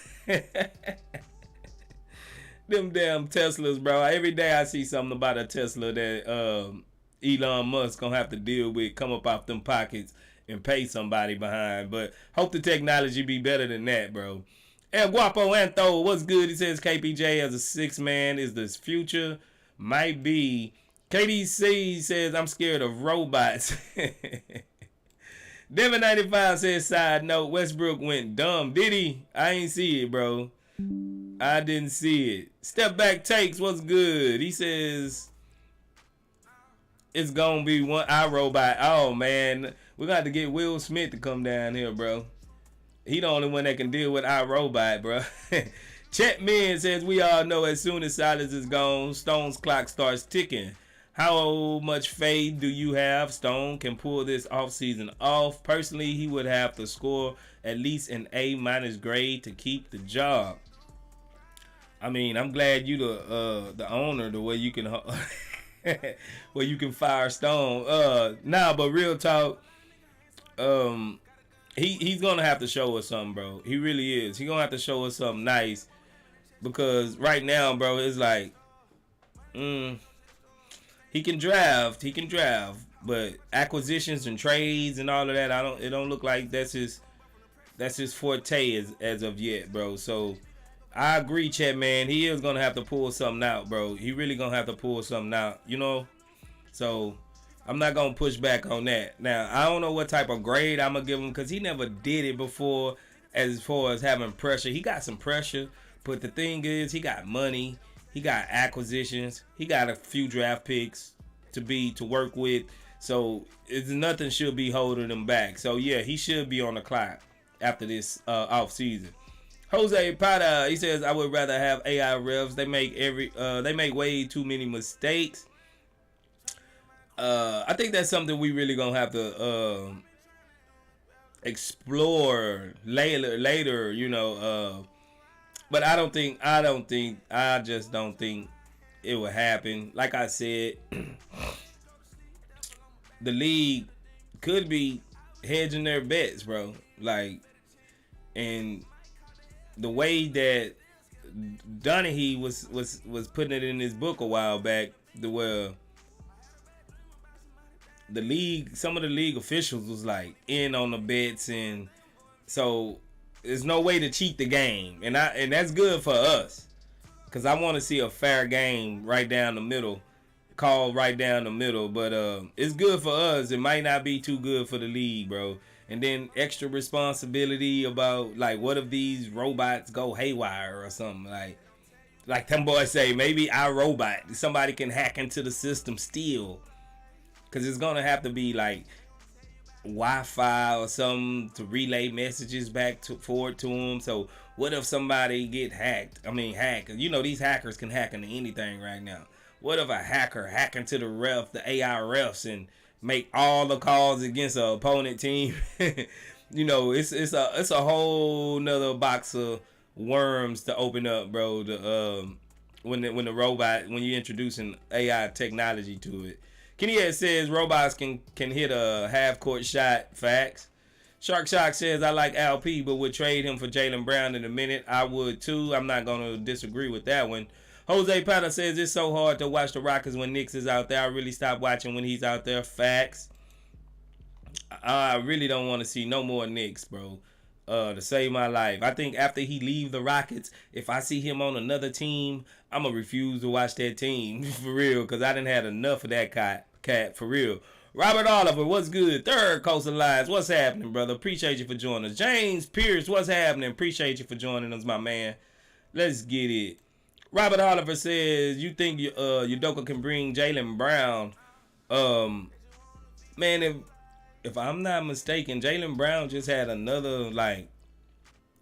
Them damn Teslas, bro. Every day I see something about a Tesla that Elon Musk gonna have to deal with, come up off them pockets and pay somebody behind. But hope the technology be better than that, bro. El Guapo Antho, what's good? He says KPJ as a 6-man is the future. Might be. KDC says I'm scared of robots. Devin95 says side note, Westbrook went dumb. Did he? I ain't see it, bro. I didn't see it. Step back takes, what's good? He says it's gonna be one iRobot. Oh man, we're gonna have to get Will Smith to come down here, bro. He the only one that can deal with iRobot, bro. Chet Man says we all know as soon as Silas is gone, Stone's clock starts ticking. How much faith do you have Stone can pull this offseason off? Personally, he would have to score at least an A- grade to keep the job. I mean, I'm glad you the owner, the way you can where you can fire Stone. But real talk, he's gonna have to show us something, bro. He really is. He's gonna have to show us something nice, because right now, bro, it's like, he can draft, but acquisitions and trades and all of that, it don't look like that's his forte as of yet, bro. So I agree, Chet, man. He is gonna have to pull something out, bro. He really gonna have to pull something out, you know. So I'm not gonna push back on that. Now I don't know what type of grade I'm gonna give him, because he never did it before. As far as having pressure, he got some pressure, but the thing is, he got money, he got acquisitions, he got a few draft picks to work with. So nothing should be holding him back. So yeah, he should be on the clock after this off season. Jose Pata, he says I would rather have AI refs. They make way too many mistakes. I think that's something we really gonna have to explore later, you know. But I just don't think it will happen. Like I said, the league could be hedging their bets, bro. Like, and the way that Donahue was putting it in his book a while back, the league, some of the league officials was like in on the bets, and so there's no way to cheat the game, and that's good for us, because I want to see a fair game right down the middle, called right down the middle. But it's good for us. It might not be too good for the league, bro. And then extra responsibility about, like, what if these robots go haywire or something? Like them boys say, maybe iRobot, somebody can hack into the system still. Because it's going to have to be like Wi-Fi or something to relay messages forward to them. So what if somebody get hacked? You know, these hackers can hack into anything right now. What if a hacker hack into the AI refs, and make all the calls against an opponent team? You know, it's a whole nother box of worms to open up, bro. When you're introducing AI technology to it. Kenny says robots can hit a half-court shot. Facts. Shark Shock says I like LP, but would trade him for Jalen Brown in a minute. I would too. I'm not going to disagree with that one. Jose Pata says it's so hard to watch the Rockets when Knicks is out there. I really stopped watching when he's out there. Facts. I really don't want to see no more Knicks, bro. To save my life. I think after he leave the Rockets, if I see him on another team, I'm going to refuse to watch that team. For real. Because I done had enough of that cat. For real. Robert Oliver, what's good? Third Coast Alliance, what's happening, brother? Appreciate you for joining us. James Pierce, what's happening? Appreciate you for joining us, my man. Let's get it. Robert Oliver says, you think Udoka can bring Jalen Brown? Man, if I'm not mistaken, Jalen Brown just had another like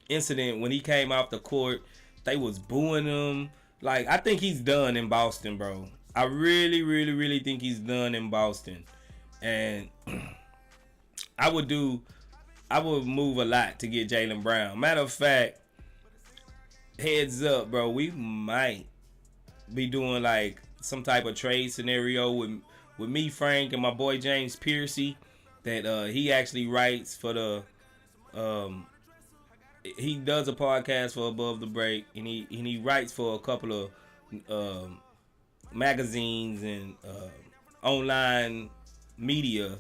incident when he came off the court. They was booing him. Like, I think he's done in Boston, bro. I really, really, really think he's done in Boston. And I would move a lot to get Jalen Brown. Matter of fact, heads up, bro, we might be doing like some type of trade scenario with me, Frank, and my boy James Piercy. That he actually writes for the he does a podcast for Above the Break, and he writes for a couple of magazines and online media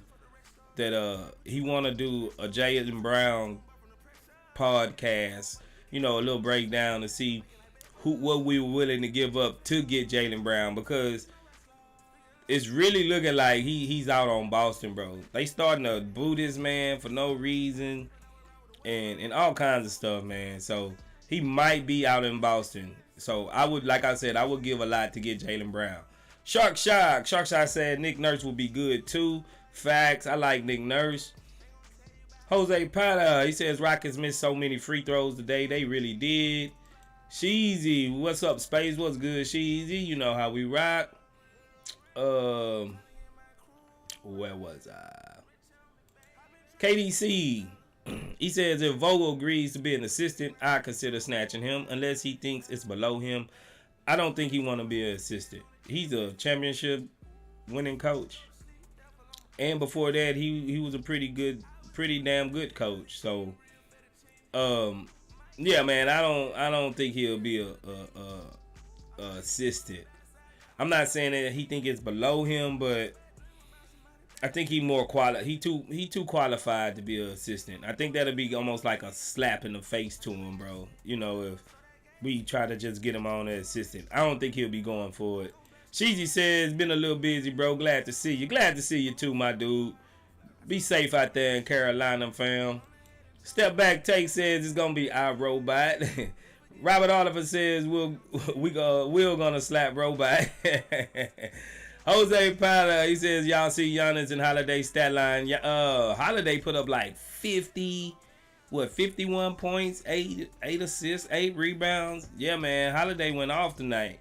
that he want to do a Jalen Brown podcast, a little breakdown to see what we were willing to give up to get Jalen Brown, because it's really looking like he's out on Boston, bro. They starting to boo this man for no reason and all kinds of stuff, man. So he might be out in Boston. So I would give a lot to get Jalen Brown. Shark Shock said Nick Nurse will be good too. Facts. I like Nick Nurse. Jose Pata, he says Rockets missed so many free throws today. They really did. Sheezy, what's up, Space? What's good, Sheezy? You know how we rock. Where was I? KDC, he says if Vogel agrees to be an assistant, I consider snatching him unless he thinks it's below him. I don't think he want to be an assistant. He's a championship winning coach, and before that, he was a pretty damn good coach. So, yeah, man, I don't think he'll be a assistant. I'm not saying that he think it's below him, but I think he more he too qualified to be an assistant. I think that'll be almost like a slap in the face to him, bro. If we try to just get him on as assistant. I don't think he'll be going for it. Sheezy says, been a little busy, bro. Glad to see you. Glad to see you too, my dude. Be safe out there in Carolina, fam. Step Back Take says it's gonna be our robot. Robert Oliver says we're gonna slap robot. Jose Pata, he says y'all see Giannis and Holiday stat line. Holiday put up like 51 points, 8 assists, 8 rebounds. Yeah, man, Holiday went off tonight.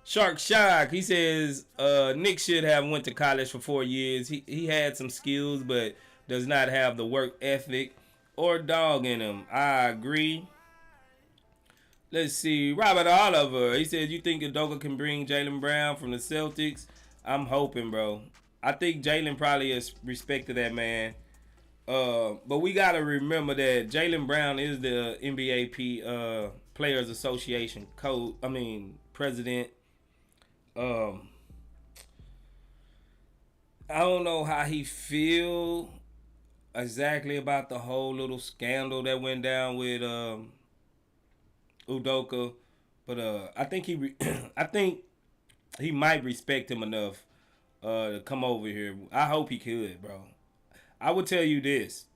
Shark Shock, he says Nick should have went to college for 4 years. He had some skills, but does not have the work ethic or dog in him. I agree. Let's see. Robert Oliver, he says, you think Udoka can bring Jalen Brown from the Celtics? I'm hoping, bro. I think Jalen probably has respect to that man. But we got to remember that Jalen Brown is the NBA Players Association president. I don't know how he feel exactly about the whole little scandal that went down with Udoka, but I think he might respect him enough to come over here. I hope he could, bro. I would tell you this.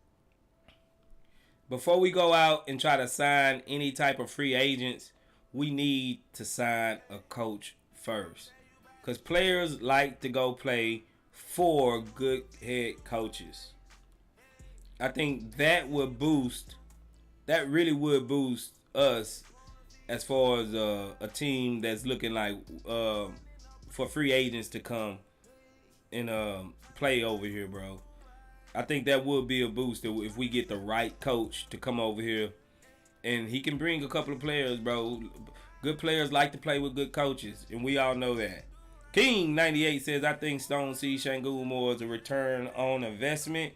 Before we go out and try to sign any type of free agents, we need to sign a coach first. Because players like to go play for good head coaches. I think that really would boost us as far as a team that's looking like for free agents to come and play over here, bro. I think that would be a booster if we get the right coach to come over here, and he can bring a couple of players, bro. Good players like to play with good coaches, and we all know that. King 98 says, I think Stone sees Şengün more as a return on investment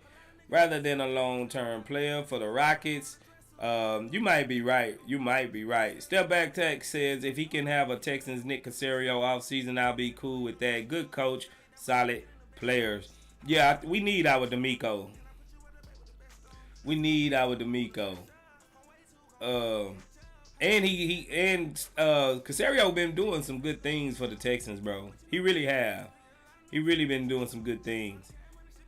rather than a long-term player for the Rockets. You might be right. Step Back Tech says, if he can have a Texans Nick Caserio offseason, I'll be cool with that. Good coach, solid players. Yeah, we need our D'Amico. And Caserio been doing some good things for the Texans, bro. He really have. He really been doing some good things.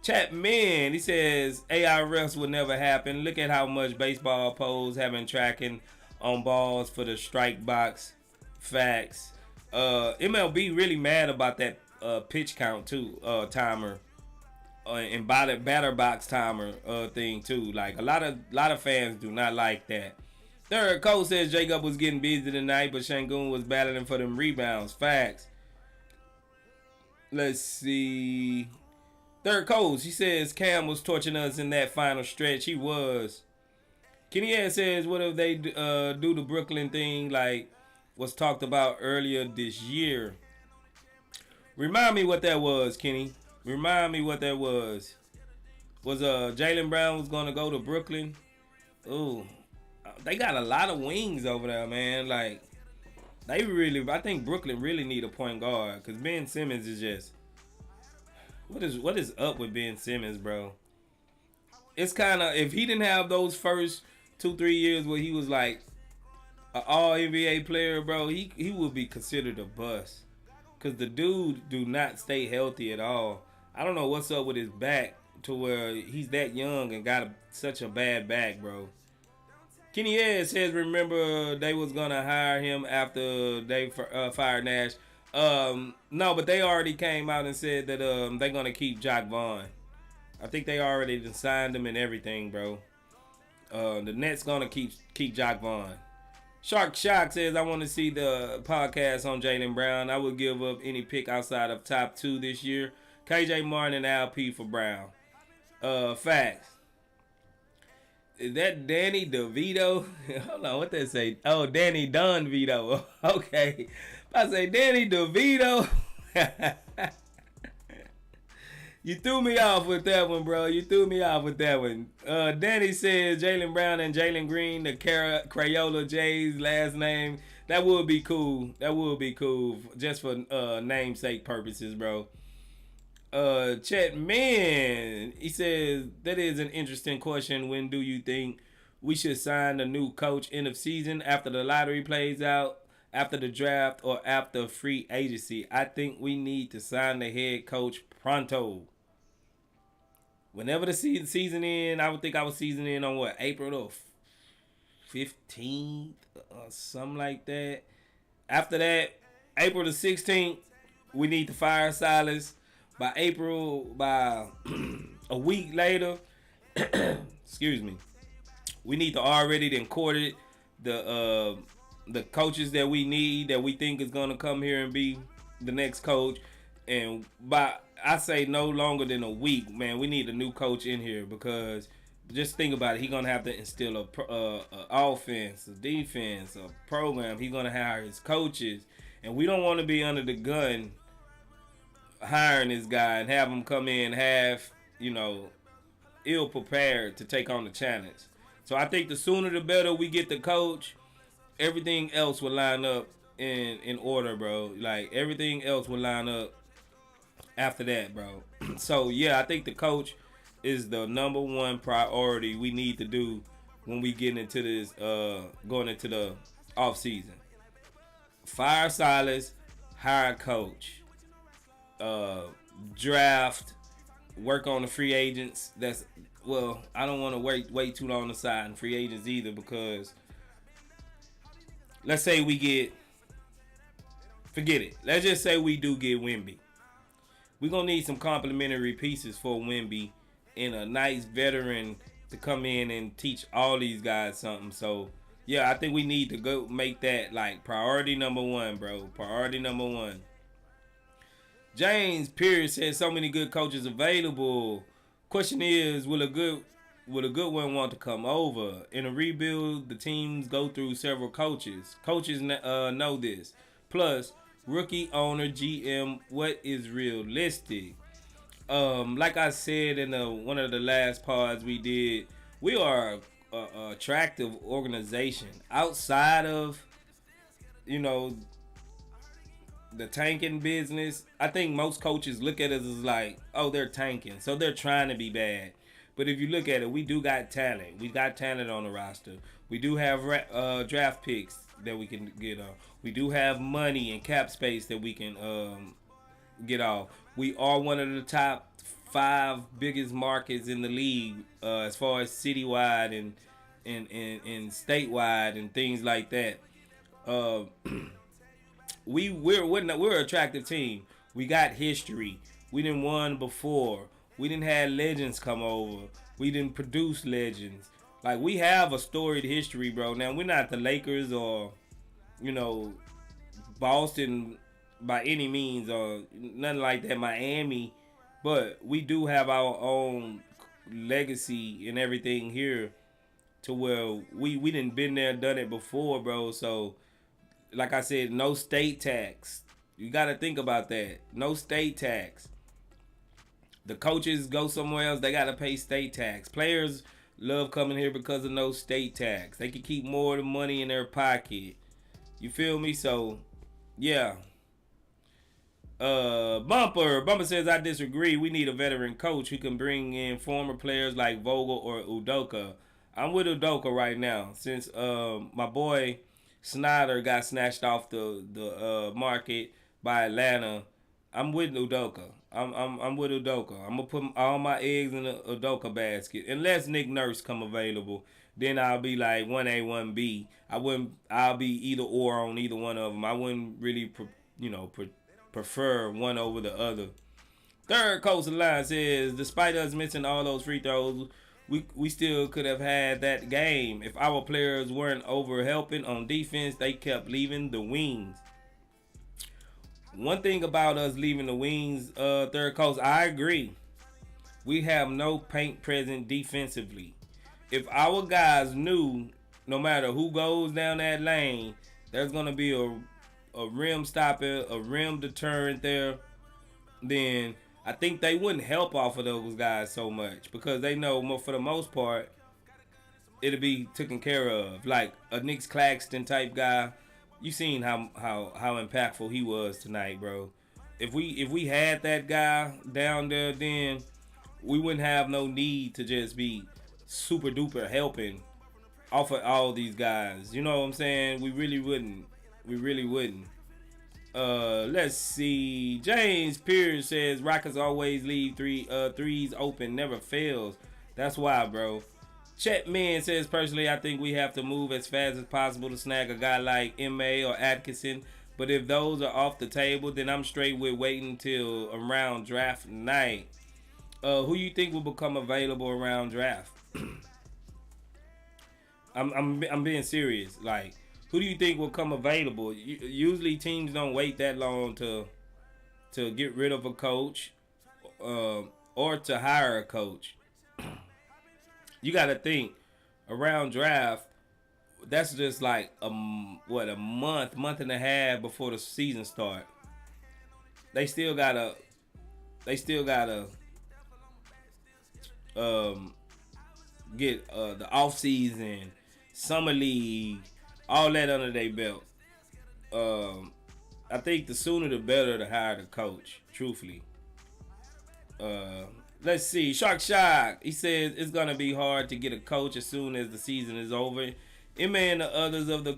Chapman, he says ARFs will never happen. Look at how much baseball pros have been tracking on balls for the strike box. Facts. MLB really mad about that pitch count too, timer. and batter box timer thing too. Like a lot of fans do not like that. Third, Cole says Jacob was getting busy tonight, but Shangoon was battling for them rebounds. Facts. Let's see. Third Cole, she says Cam was torching us in that final stretch. He was. Kenny Ed says, what if they do the Brooklyn thing like was talked about earlier this year? Remind me what that was, Kenny. Remind me what that was. Was Jalen Brown was going to go to Brooklyn? Ooh. They got a lot of wings over there, man. Like, I think Brooklyn really need a point guard. Because Ben Simmons is just... What is up with Ben Simmons, bro? It's kind of... If he didn't have those first 2-3 years where he was like an all-NBA player, bro, he would be considered a bust. Because the dude do not stay healthy at all. I don't know what's up with his back to where he's that young and got such a bad back, bro. Kenny Ed says, remember they was going to hire him after they fired Nash. No, but they already came out and said that they're going to keep Jock Vaughn. I think they already signed him and everything, bro. The Nets going to keep Jock Vaughn. Shark Shock says, I want to see the podcast on Jalen Brown. I would give up any pick outside of top 2 this year. KJ Martin and Al P for Brown. Facts. Is that Danny DeVito? Hold on, what they say? Oh, Danny DeVito. Okay. I say Danny DeVito. You threw me off with that one, bro. You threw me off with that one. Danny says Jalen Brown and Jalen Green, the Crayola J's last name. That would be cool. That would be cool. Just for namesake purposes, bro. Chet Man, he says, that is an interesting question. When do you think we should sign a new coach end of season, after the lottery plays out, after the draft, or after free agency? I think we need to sign the head coach pronto. Whenever the season end, I would think I was season in on what, April the 15th or something like that. After that, April the 16th, we need to fire Silas. By a week later, excuse me, we need to already then courted the coaches that we need, that we think is going to come here and be the next coach. And I say no longer than a week, man, we need a new coach in here, because just think about it. He's going to have to instill a offense, a defense, a program. He's going to hire his coaches. And we don't want to be under the gun hiring this guy and have him come in half, ill prepared to take on the challenge. So I think the sooner the better we get the coach, everything else will line up in order, bro. Like, everything else will line up after that, bro. So yeah, I think the coach is the number one priority we need to do when we get into this going into the off season. Fire Silas, hire a coach. Draft, work on the free agents. I don't want to wait too long to sign free agents either, because let's say forget it. Let's just say we do get Wemby. We're going to need some complimentary pieces for Wemby and a nice veteran to come in and teach all these guys something. So, yeah, I think we need to go make that like priority number one, bro. Priority number one. James Pierce says so many good coaches available. Question is, will a good one want to come over? In a rebuild, the teams go through several coaches. Coaches know this. Plus, rookie, owner, GM, what is realistic? Like I said in one of the last pods we did, we are a attractive organization. Outside of, the tanking business, I think most coaches look at us as like, oh, they're tanking, so they're trying to be bad. But if you look at it, we do got talent. We got talent on the roster. We do have draft picks that we can get on. We do have money and cap space that we can get off. We are one of the top 5 biggest markets in the league as far as citywide and statewide and things like that. We're an attractive team. We got history. We done won before. We didn't have legends come over. We didn't produce legends. Like, we have a storied history, bro. Now, we're not the Lakers or, you know, Boston by any means or nothing like that, Miami. But we do have our own legacy and everything here to where we didn't been there, done it before, bro. So, like I said, no state tax. You got to think about that. No state tax. The coaches go somewhere else, they got to pay state tax. Players love coming here because of no state tax. They can keep more of the money in their pocket. You feel me? So, yeah. Bumper says, I disagree. We need a veteran coach who can bring in former players like Vogel or Udoka. I'm with Udoka right now since my boy Snyder got snatched off the market by Atlanta. I'm with Udoka. I'm with Udoka. I'm gonna put all my eggs in the Udoka basket unless Nick Nurse come available. Then I'll be like 1A, 1B. I'll be either or on either one of them. I wouldn't really, prefer one over the other. Third Coastal Line says, despite us missing all those free throws, we still could have had that game. If our players weren't over helping on defense, they kept leaving the wings. One thing about us leaving the wings, Third Coast, I agree. We have no paint present defensively. If our guys knew, no matter who goes down that lane, there's going to be a rim stopper, a rim deterrent there, then I think they wouldn't help off of those guys so much because they know for the most part it'll be taken care of. Like a Nick Claxton type guy, you seen how impactful he was tonight, bro. If we had that guy down there, then we wouldn't have no need to just be super duper helping off of all these guys. You know what I'm saying? We really wouldn't. Let's see. James Pierce says Rockets always leave threes open, never fails. That's why, bro. Chet Man says, personally, I think we have to move as fast as possible to snag a guy like M.A. or Atkinson. But if those are off the table, then I'm straight with waiting till around draft night. Who you think will become available around draft? I'm being serious. Like, who do you think will come available? Usually teams don't wait that long to get rid of a coach or to hire a coach. You got to think around draft. That's just like a month and a half before the season start. They still gotta get the off season, summer league, all that under their belt. I think the sooner the better to hire the coach. Truthfully. Let's see. Shark. He says it's gonna be hard to get a coach as soon as the season is over. Emma and the others of the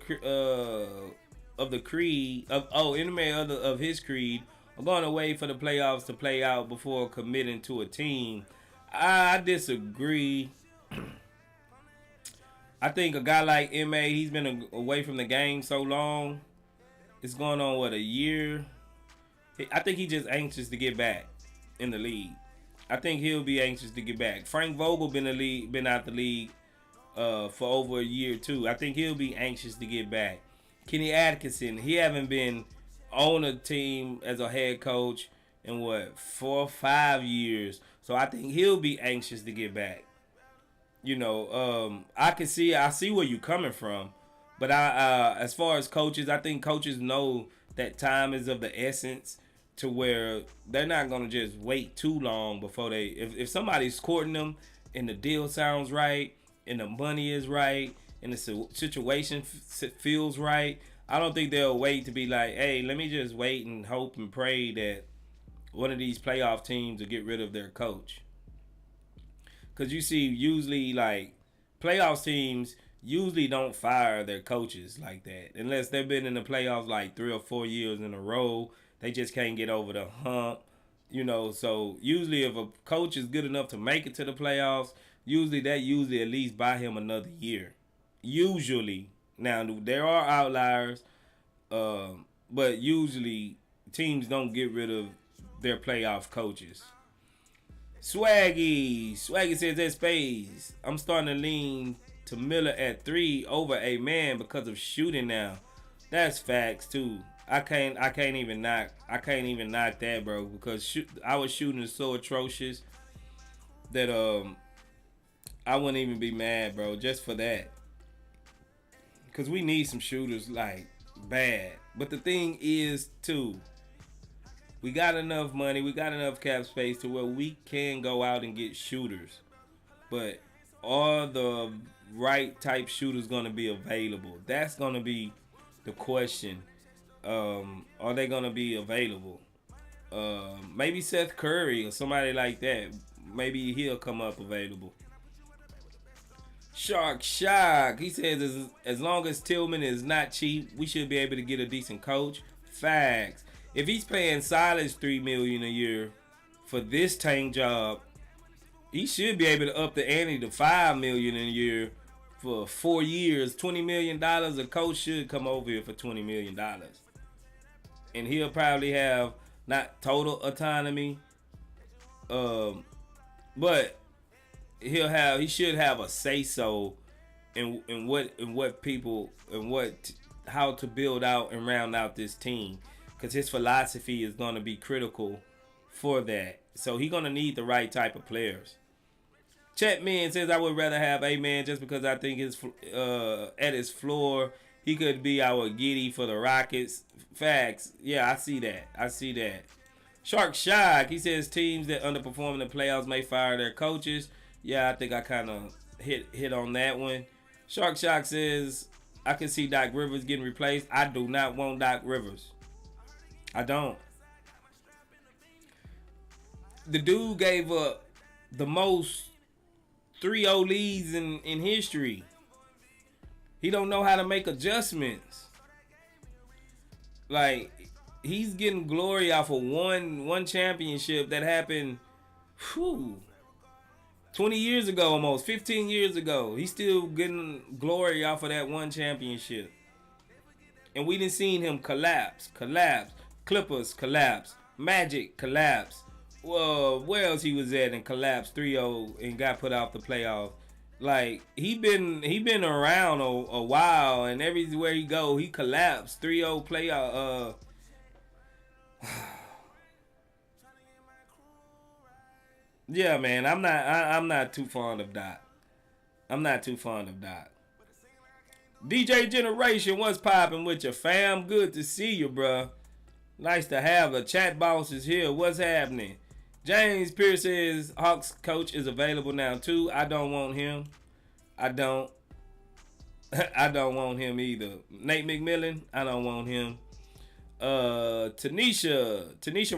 creed of his creed are going to wait for the playoffs to play out before committing to a team. I disagree. I think a guy like M.A., he's been away from the game so long. It's going on, a year? I think he's just anxious to get back in the league. I think he'll be anxious to get back. Frank Vogel been out the league for over a year too. I think he'll be anxious to get back. Kenny Atkinson, he haven't been on a team as a head coach in 4 or 5 years. So I think he'll be anxious to get back. I see where you're coming from, but as far as coaches, I think coaches know that time is of the essence to where they're not gonna just wait too long before if somebody's courting them and the deal sounds right and the money is right and the situation feels right, I don't think they'll wait to be like, hey, let me just wait and hope and pray that one of these playoff teams will get rid of their coach. Because you see, usually, like, playoff teams usually don't fire their coaches like that. Unless they've been in the playoffs like 3 or 4 years in a row. They just can't get over the hump. So usually if a coach is good enough to make it to the playoffs, usually at least buy him another year. Usually. Now, there are outliers, but usually teams don't get rid of their playoff coaches. Swaggy says that space. I'm starting to lean to Miller at 3 over a man because of shooting now. That's facts too. I can't even knock that, bro, because our shooting is so atrocious that I wouldn't even be mad, bro, just for that. Cause we need some shooters like bad. But the thing is too, we got enough money, we got enough cap space to where we can go out and get shooters. But are the right type shooters gonna be available? That's gonna be the question. Are they gonna be available? Maybe Seth Curry or somebody like that. Maybe he'll come up available. Shark. He says as long as Tillman is not cheap, we should be able to get a decent coach. Facts. If he's paying Silas $3 million a year for this tank job, he should be able to up the ante to $5 million a year for 4 years. $20 million. A coach should come over here for $20 million, and he'll probably have not total autonomy, but he should have a say so in what people and how to build out and round out this team, because his philosophy is going to be critical for that. So he's going to need the right type of players. Chetman says I would rather have A-Man just because I think at his floor he could be our Giddy for the Rockets. Facts. Yeah, I see that. Shark, he says teams that underperform in the playoffs may fire their coaches. Yeah, I think I kind of hit on that one. Shark says, I can see Doc Rivers getting replaced. I do not want Doc Rivers. I don't. The dude gave up the most 3-0 leads in history. He don't know how to make adjustments. Like, he's getting glory off of one championship that happened 20 years ago, almost 15 years ago. He's still getting glory off of that one championship. And we didn't seen him collapse. Clippers collapse. Magic collapse. Well, where else he was at and collapsed 3-0 and got put out the playoffs. Like, he been around a while, and everywhere he go, he collapsed. 3-0 playoff. Yeah, man, I'm not too fond of Doc. DJ Generation, what's popping with your fam? Good to see you, bruh. Nice to have the chat boss is here. What's happening? James Pierce says Hawks coach is available now too. I don't want him. I don't want him either. Nate McMillan, I don't want him. Tanisha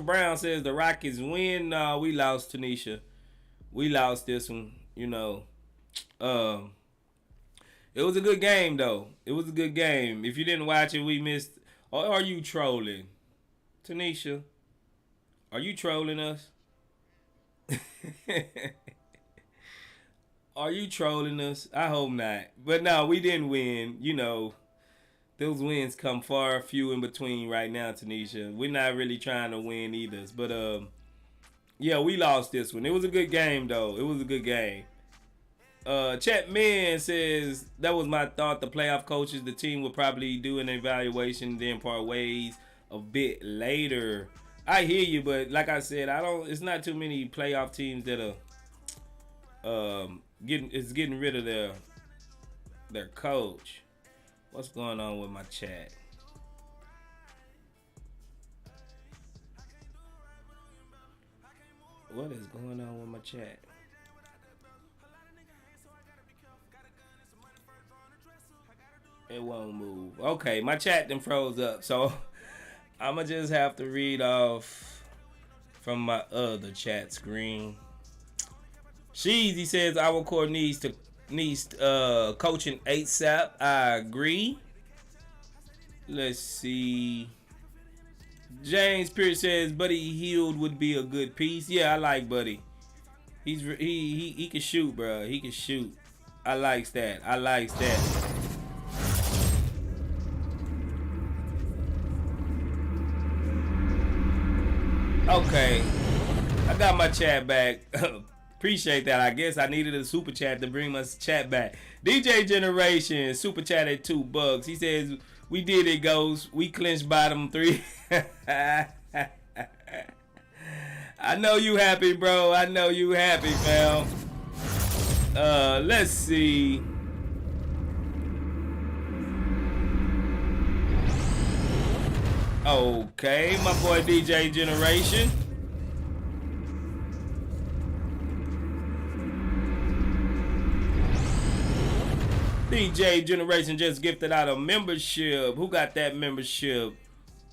Brown says the Rockets win. No, we lost, Tanisha. We lost this one, you know. It was a good game though. If you didn't watch it, we missed. Or are you trolling? Tanisha, are you trolling us? Are you trolling us? I hope not. But no, we didn't win. You know, those wins come far few in between right now, Tanisha. We're not really trying to win either. But yeah, we lost this one. It was a good game though. Chatman says that was my thought. The playoff coaches, the team will probably do an evaluation, then part ways a bit later. I hear you, but like I said, it's not too many playoff teams that are getting rid of their coach. What's going on with my chat? What is going on with my chat? It won't move. Okay, my chat then froze up, so I'ma just have to read off from my other chat screen. Sheezy says our core needs coaching ASAP. I agree. Let's see. James Pierce says Buddy Hield would be a good piece. Yeah, I like Buddy. He can shoot, bro. He can shoot. I likes that. Okay. I got my chat back. Appreciate that. I guess I needed a super chat to bring my chat back. DJ Generation super chat at $2. He says, "We did it, Ghost. We clinched bottom 3." I know you happy, bro. I know you happy, fam. Let's see. Okay, my boy DJ Generation. DJ Generation just gifted out a membership. Who got that membership?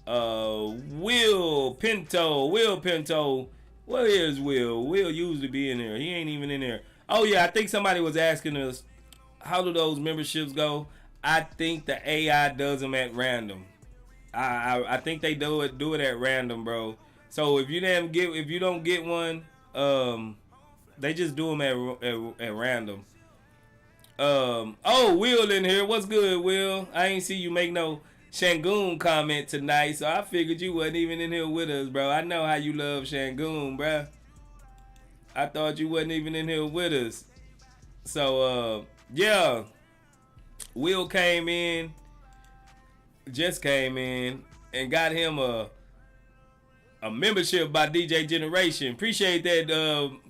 Will Pinto. Will Pinto. Where is Will? Will usually be in there. He ain't even in there. Oh yeah, I think somebody was asking us, how do those memberships go? I think the AI does them at random. I think they do it at random, bro. So if you don't get one, they just do them at random. Oh, Will in here. What's good, Will? I ain't see you make no Shangoon comment tonight, so I figured you wasn't even in here with us, bro. I know how you love Shangoon, bro. I thought you wasn't even in here with us. So, yeah. Will just came in, and got him a membership by DJ Generation. Appreciate that,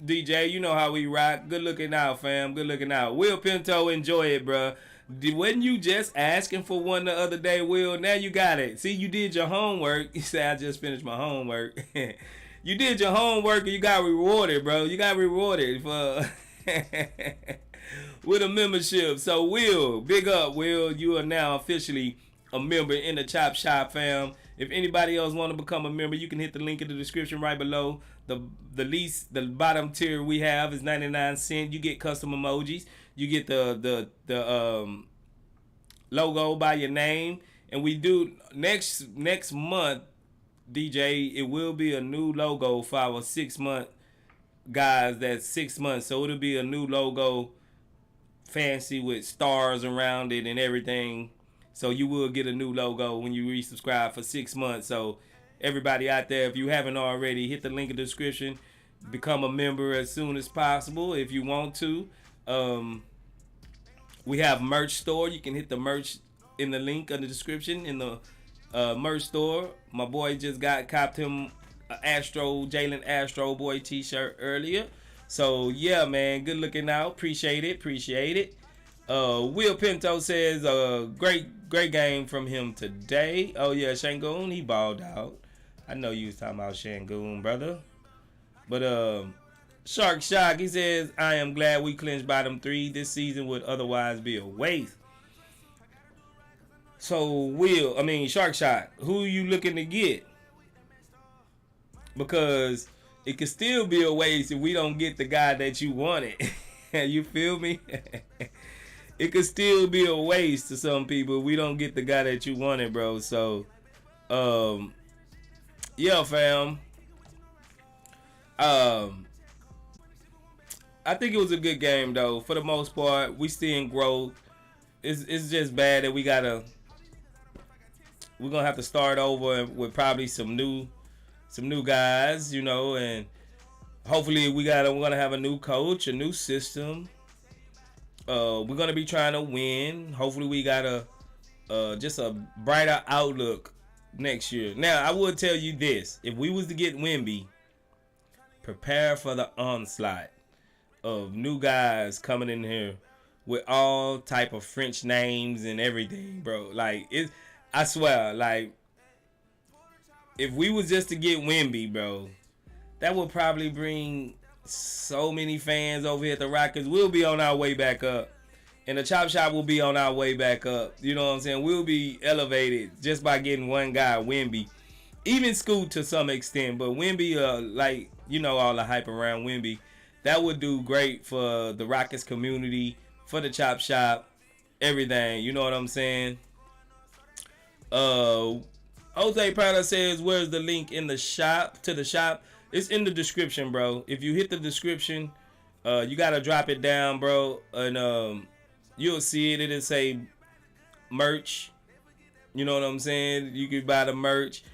DJ. You know how we rock. Good looking out, fam. Good looking out. Will Pinto, enjoy it, bro. Wasn't you just asking for one the other day, Will? Now you got it. See, you did your homework. You said, I just finished my homework. You did your homework and you got rewarded, bro. You got rewarded for with a membership. So, Will, big up, Will. You are now officially a member in the Chop Shop, fam. If anybody else want to become a member, you can hit the link in the description right below. The bottom tier we have is 99 cents. You get custom emojis. You get the logo by your name. And we do next month, DJ, it will be a new logo for our 6 month guys. That's 6 months. So it'll be a new logo, fancy with stars around it and everything. So you will get a new logo when you resubscribe for 6 months. So everybody out there, if you haven't already, hit the link in the description. Become a member as soon as possible if you want to. We have merch store. You can hit the merch in the link in the description in the merch store. My boy just copped him a Jalen Astro Boy t-shirt earlier. So yeah, man, good looking out. Appreciate it. Will Pinto says great game from him today. Oh yeah, Shangoon, he balled out. I know you was talking about Shangoon, brother. But Shark Shock, he says, I am glad we clinched bottom 3. This season would otherwise be a waste. So Shark Shock, who you looking to get? Because it could still be a waste if we don't get the guy that you wanted. You feel me? It could still be a waste to some people if we don't get the guy that you wanted, bro. So, yeah, fam. I think it was a good game, though. For the most part, we seeing growth. It's just bad that we're gonna have to start over with probably some new guys, you know, and hopefully we're gonna have a new coach, a new system. We're gonna be trying to win. Hopefully we got just a brighter outlook next year. Now I would tell you this: if we was to get Wemby, prepare for the onslaught of new guys coming in here with all type of French names and everything, bro. Like I swear, like if we was just to get Wemby, bro, that would probably bring so many fans over here at the Rockets. We'll be on our way back up. And the Chop Shop will be on our way back up. You know what I'm saying? We'll be elevated just by getting one guy, Wemby. Even Scoot to some extent. But Wemby, like, you know, all the hype around Wemby. That would do great for the Rockets community, for the Chop Shop, everything. You know what I'm saying? Jose Prada says, where's the link in the shop, to the shop? It's in the description, bro. If you hit the description, you gotta drop it down, bro, and you'll see it. It'll say merch. You know what I'm saying? You can buy the merch.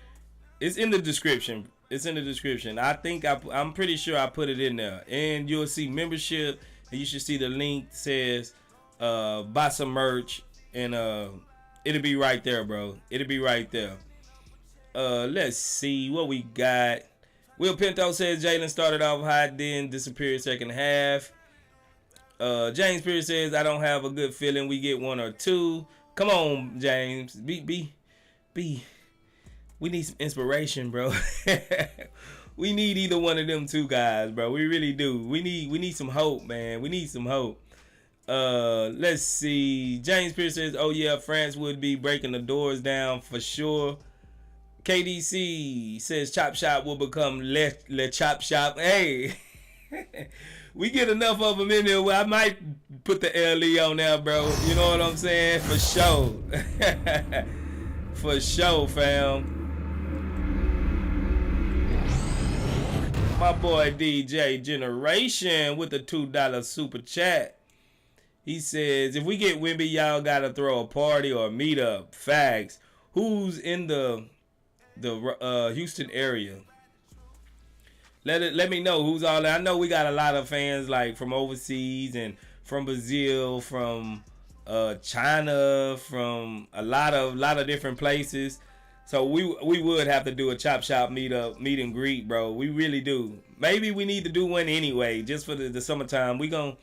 It's in the description. It's in the description. I'm pretty sure I put it in there. And you'll see membership. And you should see the link that says buy some merch. And it'll be right there, bro. It'll be right there. Let's see what we got. Will Pinto says Jalen started off hot, then disappeared second half. James Pierce says I don't have a good feeling we get 1 or 2. Come on, James. We need some inspiration, bro. We need either one of them two guys, bro. We really do. We need some hope, man. We need some hope. Let's see. James Pierce says, oh yeah, France would be breaking the doors down for sure. KDC says Chop Shop will become Le Chop Shop. Hey, we get enough of them in there where I might put the LE on there, bro. You know what I'm saying? For sure. For sure, fam. My boy DJ Generation with the $2 super chat. He says, if we get Wimby, y'all gotta throw a party or a meetup. Facts. Who's in the Houston area? Let me know who's all there. I know we got a lot of fans like from overseas and from Brazil, from China, from a lot of different places. So we would have to do a Chop Shop meet and greet, bro. We really do. Maybe we need to do one anyway, just for the summertime. We're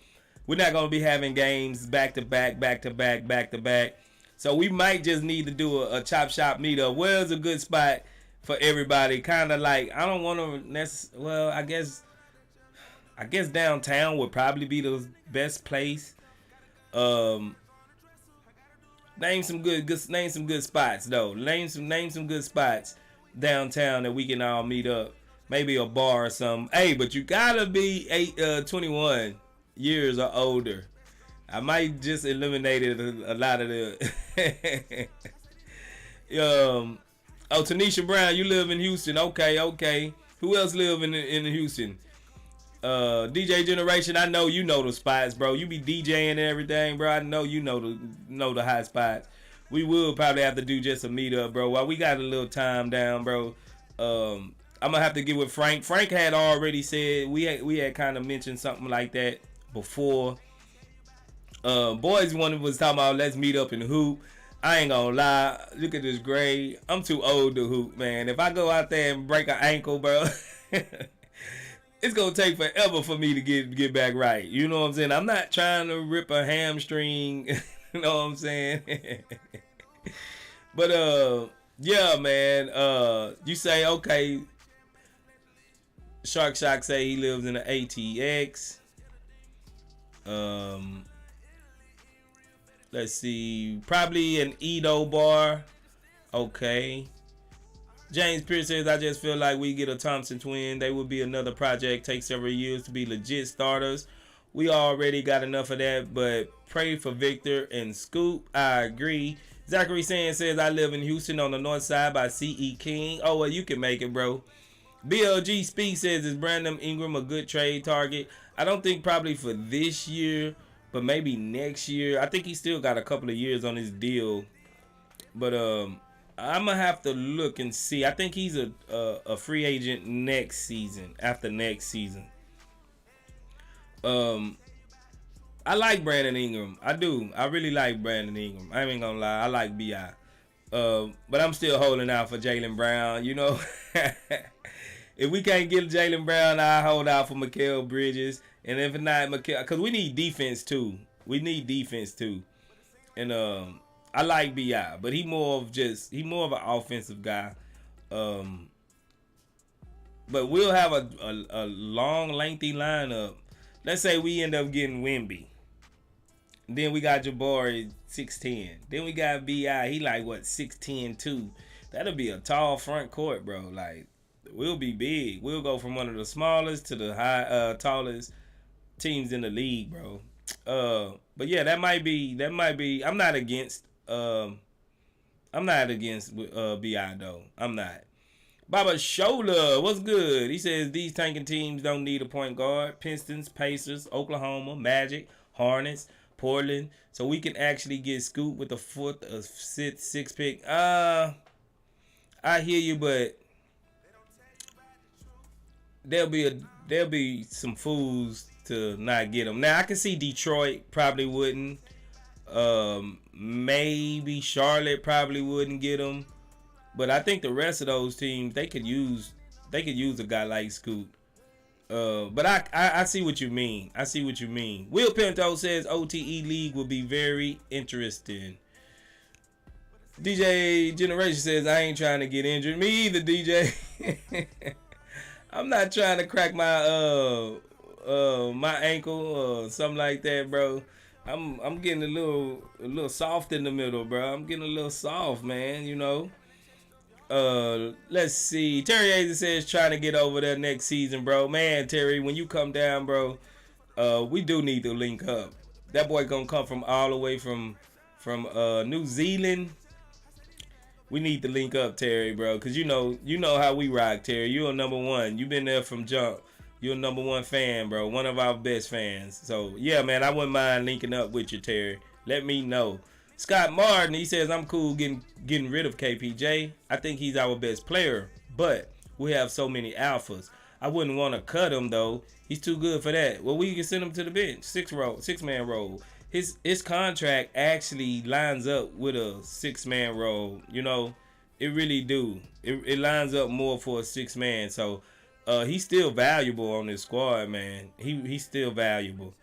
not gonna be having games back to back. So we might just need to do a Chop Shop meetup. Where's a good spot for everybody? Kind of like, I don't want to well, I guess downtown would probably be the best place. Name some good spots though. Name some good spots downtown that we can all meet up. Maybe a bar or something. Hey, but you gotta be 21 years or older. I might just eliminate a lot of the. Tanisha Brown, you live in Houston. Okay. Who else live in Houston? DJ Generation, I know you know the spots, bro. You be DJing and everything, bro. I know you know the hot spots. We will probably have to do just a meetup, bro. While we got a little time down, bro. I'm gonna have to get with Frank. Frank had already said we had kind of mentioned something like that before. Boys, one was talking about let's meet up and hoop. I ain't gonna lie. Look at this grade. I'm too old to hoop, man. If I go out there and break an ankle, bro. It's gonna take forever for me to get back right. You know what I'm saying? I'm not trying to rip a hamstring. You know what I'm saying? But yeah, man. You say okay. Shark Shock say he lives in the ATX. Let's see. Probably an Edo bar. Okay. James Pierce says, I just feel like we get a Thompson twin. They would be another project. Take several years to be legit starters. We already got enough of that, but pray for Victor and Scoop. I agree. Zachary Sands says, I live in Houston on the north side by C.E. King. Oh, well, you can make it, bro. BLG Speak says, is Brandon Ingram a good trade target? I don't think probably for this year, but maybe next year. I think he still got a couple of years on his deal. But I'm gonna have to look and see. I think he's a free agent next season. After next season, I like Brandon Ingram. I do. I really like Brandon Ingram. I ain't gonna lie. I like Bi. But I'm still holding out for Jalen Brown. You know, if we can't get Jalen Brown, I hold out for Mikal Bridges. And if not Mikal, because we need defense too. And I like Bi, but he more of an offensive guy. But we'll have a long, lengthy lineup. Let's say we end up getting Wemby. Then we got Jabari 6'10". Then we got Bi. He like what 6'10" too. That'll be a tall front court, bro. Like we'll be big. We'll go from one of the smallest to the tallest teams in the league, bro. But yeah, that might be. I'm not against Bi though. I'm not. Baba Shola, what's good? He says these tanking teams don't need a point guard. Pistons, Pacers, Oklahoma, Magic, Hornets, Portland. So we can actually get Scoop with the fourth or sixth pick. I hear you, but there'll be some fools to not get him. Now I can see Detroit probably wouldn't. Maybe Charlotte probably wouldn't get him. But I think the rest of those teams they could use a guy like Scoot. But I see what you mean. I see what you mean. Will Pinto says OTE League will be very interesting. DJ Generation says I ain't trying to get injured. Me either, DJ. I'm not trying to crack my my ankle or something like that, bro. I'm getting a little soft in the middle, bro. I'm getting a little soft, man. You know. Let's see. Terry Hazen says trying to get over there next season, bro. Man, Terry, when you come down, bro, we do need to link up. That boy gonna come from all the way from New Zealand. We need to link up, Terry, bro, cause you know how we rock, Terry. You're number one. You've been there from jump. You're a number one fan, bro. One of our best fans. So yeah, man, I wouldn't mind linking up with you, Terry. Let me know. Scott Martin, he says I'm cool getting rid of KPJ. I think he's our best player, but we have so many alphas. I wouldn't want to cut him though. He's too good for that. Well, we can send him to the bench, 6-man role. His contract actually lines up with a 6-man role. You know, it really do. It lines up more for a 6-man. So he's still valuable on this squad, man. He's still valuable.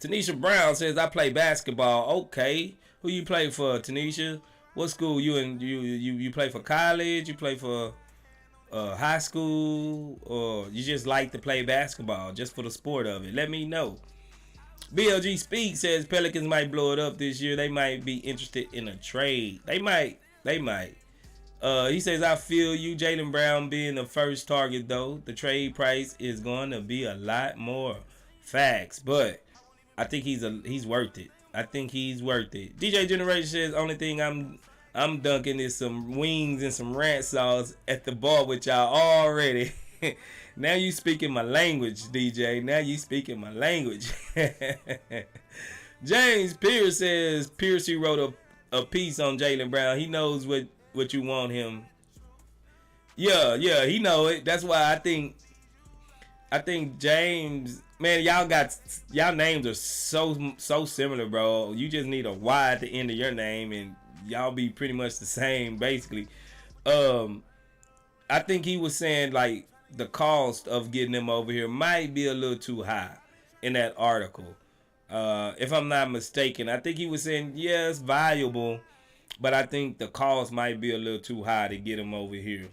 Tanisha Brown says I play basketball. Okay, who you play for, Tanisha? What school you in? You play for college? You play for high school, or you just like to play basketball just for the sport of it? Let me know. BLG Speak says Pelicans might blow it up this year. They might be interested in a trade. They might. He says I feel you. Jalen Brown being the first target though, the trade price is going to be a lot more. Facts, but I think he's worth it. I think he's worth it. DJ Generation says only thing I'm dunking is some wings and some ranch sauce at the bar with y'all already. Now you speaking my language, DJ. Now you speaking my language. James Pierce says Piercy wrote a piece on Jalen Brown. He knows what you want him. Yeah, he know it. That's why I think James, man, y'all names are so similar, bro. You just need a Y at the end of your name and y'all be pretty much the same basically. I think he was saying like the cost of getting him over here might be a little too high in that article. If I'm not mistaken, I think he was saying, yeah, it's valuable, but I think the cost might be a little too high to get him over here.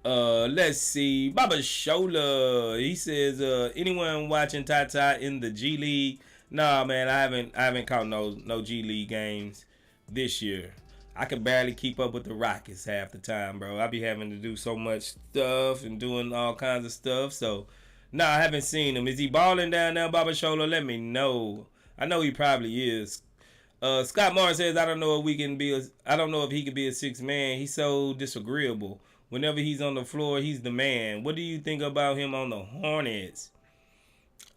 Let's see. Baba Shola, he says, anyone watching Tata in the G League? Nah, man, I haven't caught no G League games this year. I can barely keep up with the Rockets half the time, bro. I be having to do so much stuff and doing all kinds of stuff. So, nah, I haven't seen him. Is he balling down there, Baba Shola? Let me know. I know he probably is. Scott Martin says, I don't know if he can be a 6-man. He's so disagreeable. Whenever he's on the floor, he's the man. What do you think about him on the Hornets?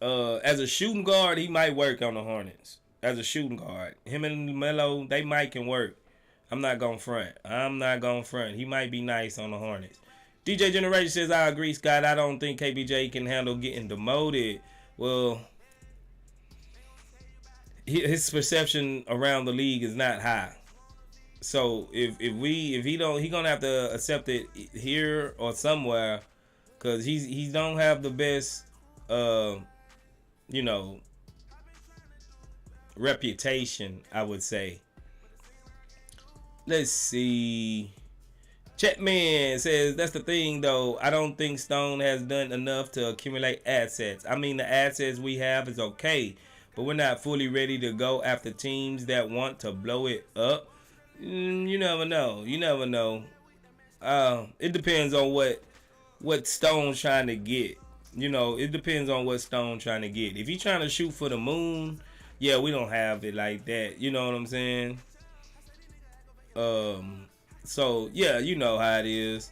As a shooting guard, he might work on the Hornets. As a shooting guard. Him and Melo, they might can work. I'm not going to front. He might be nice on the Hornets. DJ Generation says, I agree, Scott. I don't think KBJ can handle getting demoted. Well, his perception around the league is not high. So if he gonna have to accept it here or somewhere, cause he don't have the best reputation, I would say. Let's see. Chetman says that's the thing though. I don't think Stone has done enough to accumulate assets. I mean the assets we have is okay, but we're not fully ready to go after teams that want to blow it up. You never know. It depends on what Stone's trying to get. It depends on what Stone's trying to get. If he's trying to shoot for the moon, yeah, we don't have it like that. You know what I'm saying? So yeah, you know how it is.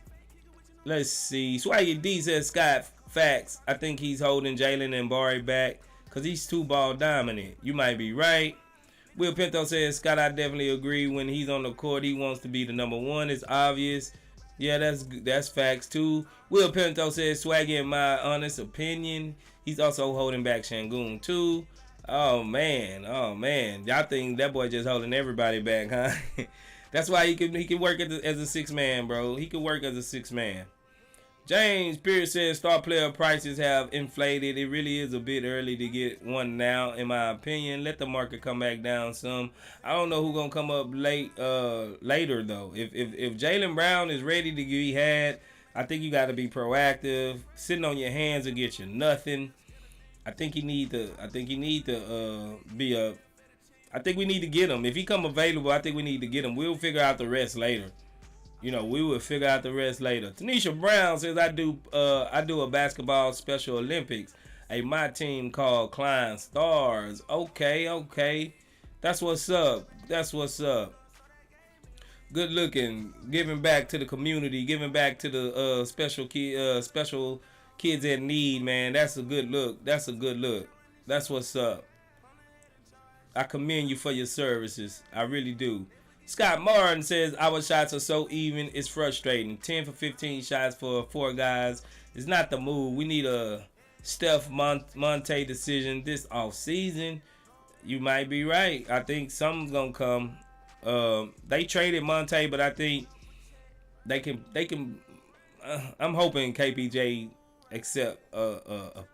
Let's see. Swaggy D says Scott, facts. I think he's holding Jalen and Barry back because he's too ball dominant. You might be right. Will Pinto says, Scott, I definitely agree. When he's on the court, he wants to be the number one. It's obvious. Yeah, that's facts too. Will Pinto says Swaggy, in my honest opinion, he's also holding back Shangoon too. Oh man, y'all think that boy just holding everybody back, huh? That's why he can work as a 6 man, bro. He can work as a 6 man. James Pierce says star player prices have inflated. It really is a bit early to get one now, in my opinion. Let the market come back down some. I don't know who's gonna come up later though. If Jalen Brown is ready to be had, I think you got to be proactive. Sitting on your hands will get you nothing. I think you need to. I think you need to be a. I think we need to get him. If he come available, I think we need to get him. We'll figure out the rest later. We will figure out the rest later. Tanisha Brown says I do a basketball Special Olympics. My team called Klein Stars. Okay. That's what's up. Good looking, giving back to the community, giving back to the special kids in need, man. That's a good look. That's what's up. I commend you for your services. I really do. Scott Martin says our shots are so even, it's frustrating. 10 for 15 shots for 4 guys is not the move. We need a Steph Monte decision this off season. You might be right. I think something's gonna come. They traded Monte, but I think they can. I'm hoping KPJ accept a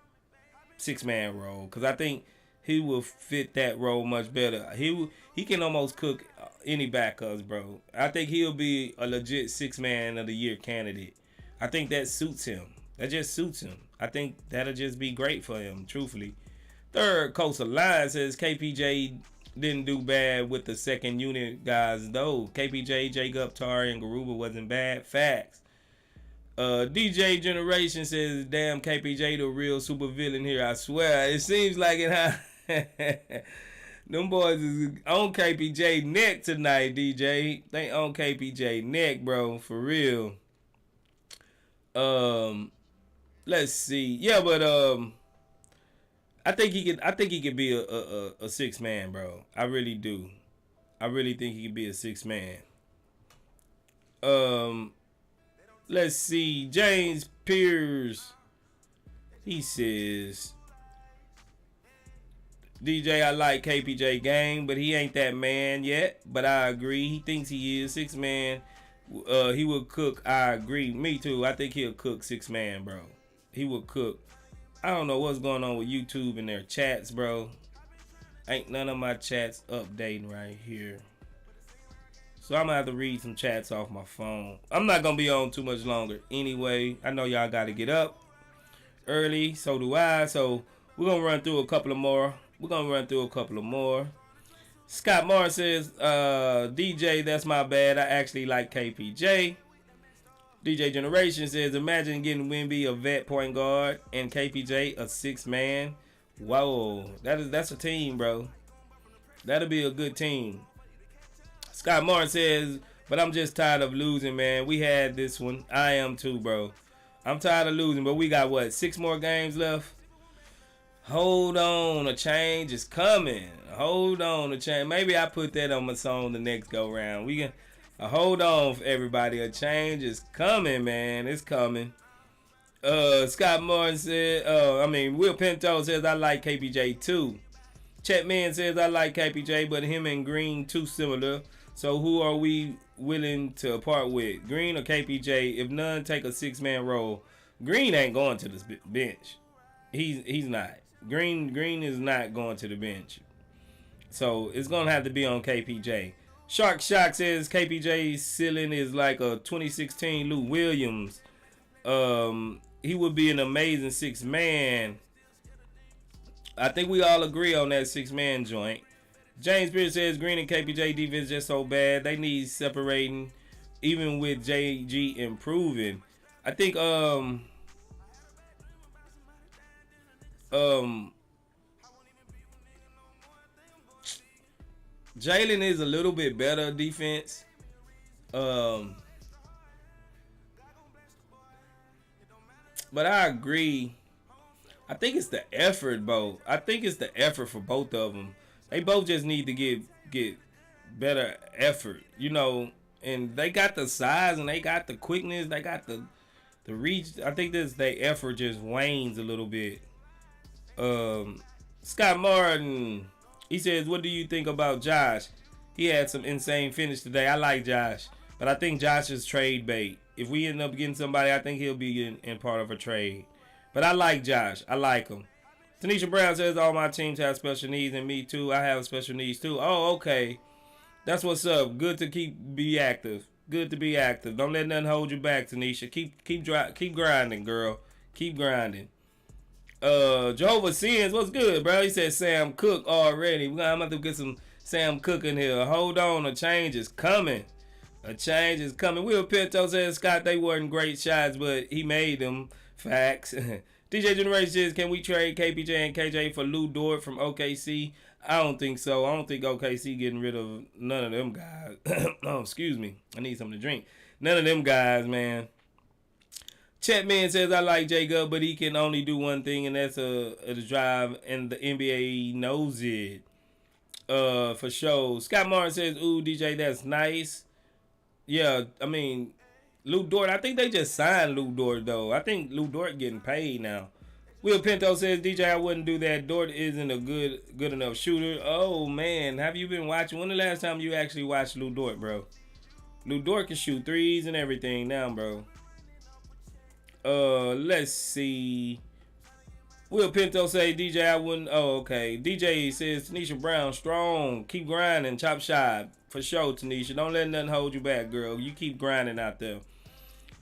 6-man role, because I think he will fit that role much better. He can almost cook any backups, bro. I think he'll be a legit 6-man of the year candidate. I think that suits him. That just suits him. I think that'll just be great for him, truthfully. Third Coastal Line says KPJ didn't do bad with the second unit guys, though. KPJ, Jacob, Tari, and Garuba wasn't bad. Facts. DJ Generation says, damn, KPJ the real super villain here, I swear. It seems like it, huh? Them boys is on KPJ neck tonight, DJ. They on KPJ neck, bro, for real. Let's see. Yeah, but I think he could be a 6-man, bro. I really do. I really think he could be a 6-man. Let's see. James Pierce. He says, DJ, I like KPJ game, but he ain't that man yet. But I agree. He thinks he is 6-man. He will cook. I agree. Me too. I think he'll cook 6-man, bro. He will cook. I don't know what's going on with YouTube and their chats, bro. Ain't none of my chats updating right here. So I'm going to have to read some chats off my phone. I'm not going to be on too much longer anyway. I know y'all got to get up early. So do I. So we're going to run through a couple of more. Scott Moore says, DJ, that's my bad. I actually like KPJ. DJ Generation says, imagine getting Wemby a vet point guard and KPJ a 6-man. Whoa, that's a team, bro. That'll be a good team. Scott Martin says, but I'm just tired of losing, man. We had this one. I am too, bro. I'm tired of losing, but we got 6 more games left? Hold on, a change is coming. Hold on, a change. Maybe I put that on my song the next go round. We can hold on, everybody. A change is coming, man. It's coming. Scott Martin said, Will Pinto says, I like KPJ too. Chet Man says, I like KPJ, but him and Green too similar. So who are we willing to part with? Green or KPJ? If none take a 6-man role, Green ain't going to the bench. He's not. Green is not going to the bench. So it's going to have to be on KPJ. Shark Shock says KPJ's ceiling is like a 2016 Lou Williams. He would be an amazing 6-man. I think we all agree on that 6-man joint. James Pierce says Green and KPJ defense just so bad. They need separating, even with JG improving. I think Jalen is a little bit better defense. But I agree. I think it's the effort, bro. I think it's the effort for both of them. They both just need to get better effort. and they got the size and they got the quickness. They got the reach. I think this their effort just wanes a little bit. Scott Martin, he says, "What do you think about Josh? He had some insane finish today. I like Josh, but I think Josh is trade bait. If we end up getting somebody, I think he'll be in part of a trade. But I like Josh. I like him." Tanisha Brown says, "All my teams have special needs, and me too. I have special needs too." Oh, okay. That's what's up. Good to be active. Good to be active. Don't let nothing hold you back, Tanisha. Keep grinding, girl. Keep grinding. Jehovah Sins, what's good, bro? He said Sam Cook already. I'm gonna have to get some Sam Cook in here. Hold on, a change is coming. A change is coming. Will Pinto says, Scott, they weren't great shots, but he made them. Facts. DJ Generation says, can we trade KPJ and KJ for Lou Dort from OKC? I don't think so. I don't think OKC getting rid of none of them guys. Oh, excuse me. I need something to drink. None of them guys, man. Chatman says, I like Jacob, but he can only do one thing, and that's a drive, and the NBA knows it. For sure. Scott Martin says, ooh, DJ, that's nice. Yeah, I mean, Lou Dort, I think they just signed Lou Dort, though. I think Lou Dort getting paid now. Will Pinto says, DJ, I wouldn't do that. Dort isn't a good enough shooter. Oh, man, have you been watching? When the last time you actually watched Lou Dort, bro? Lou Dort can shoot threes and everything now, bro. Let's see. Will Pinto say, DJ, I wouldn't. Oh, okay. DJ says, Tanisha Brown, strong. Keep grinding. Chop shot. For sure, Tanisha. Don't let nothing hold you back, girl. You keep grinding out there.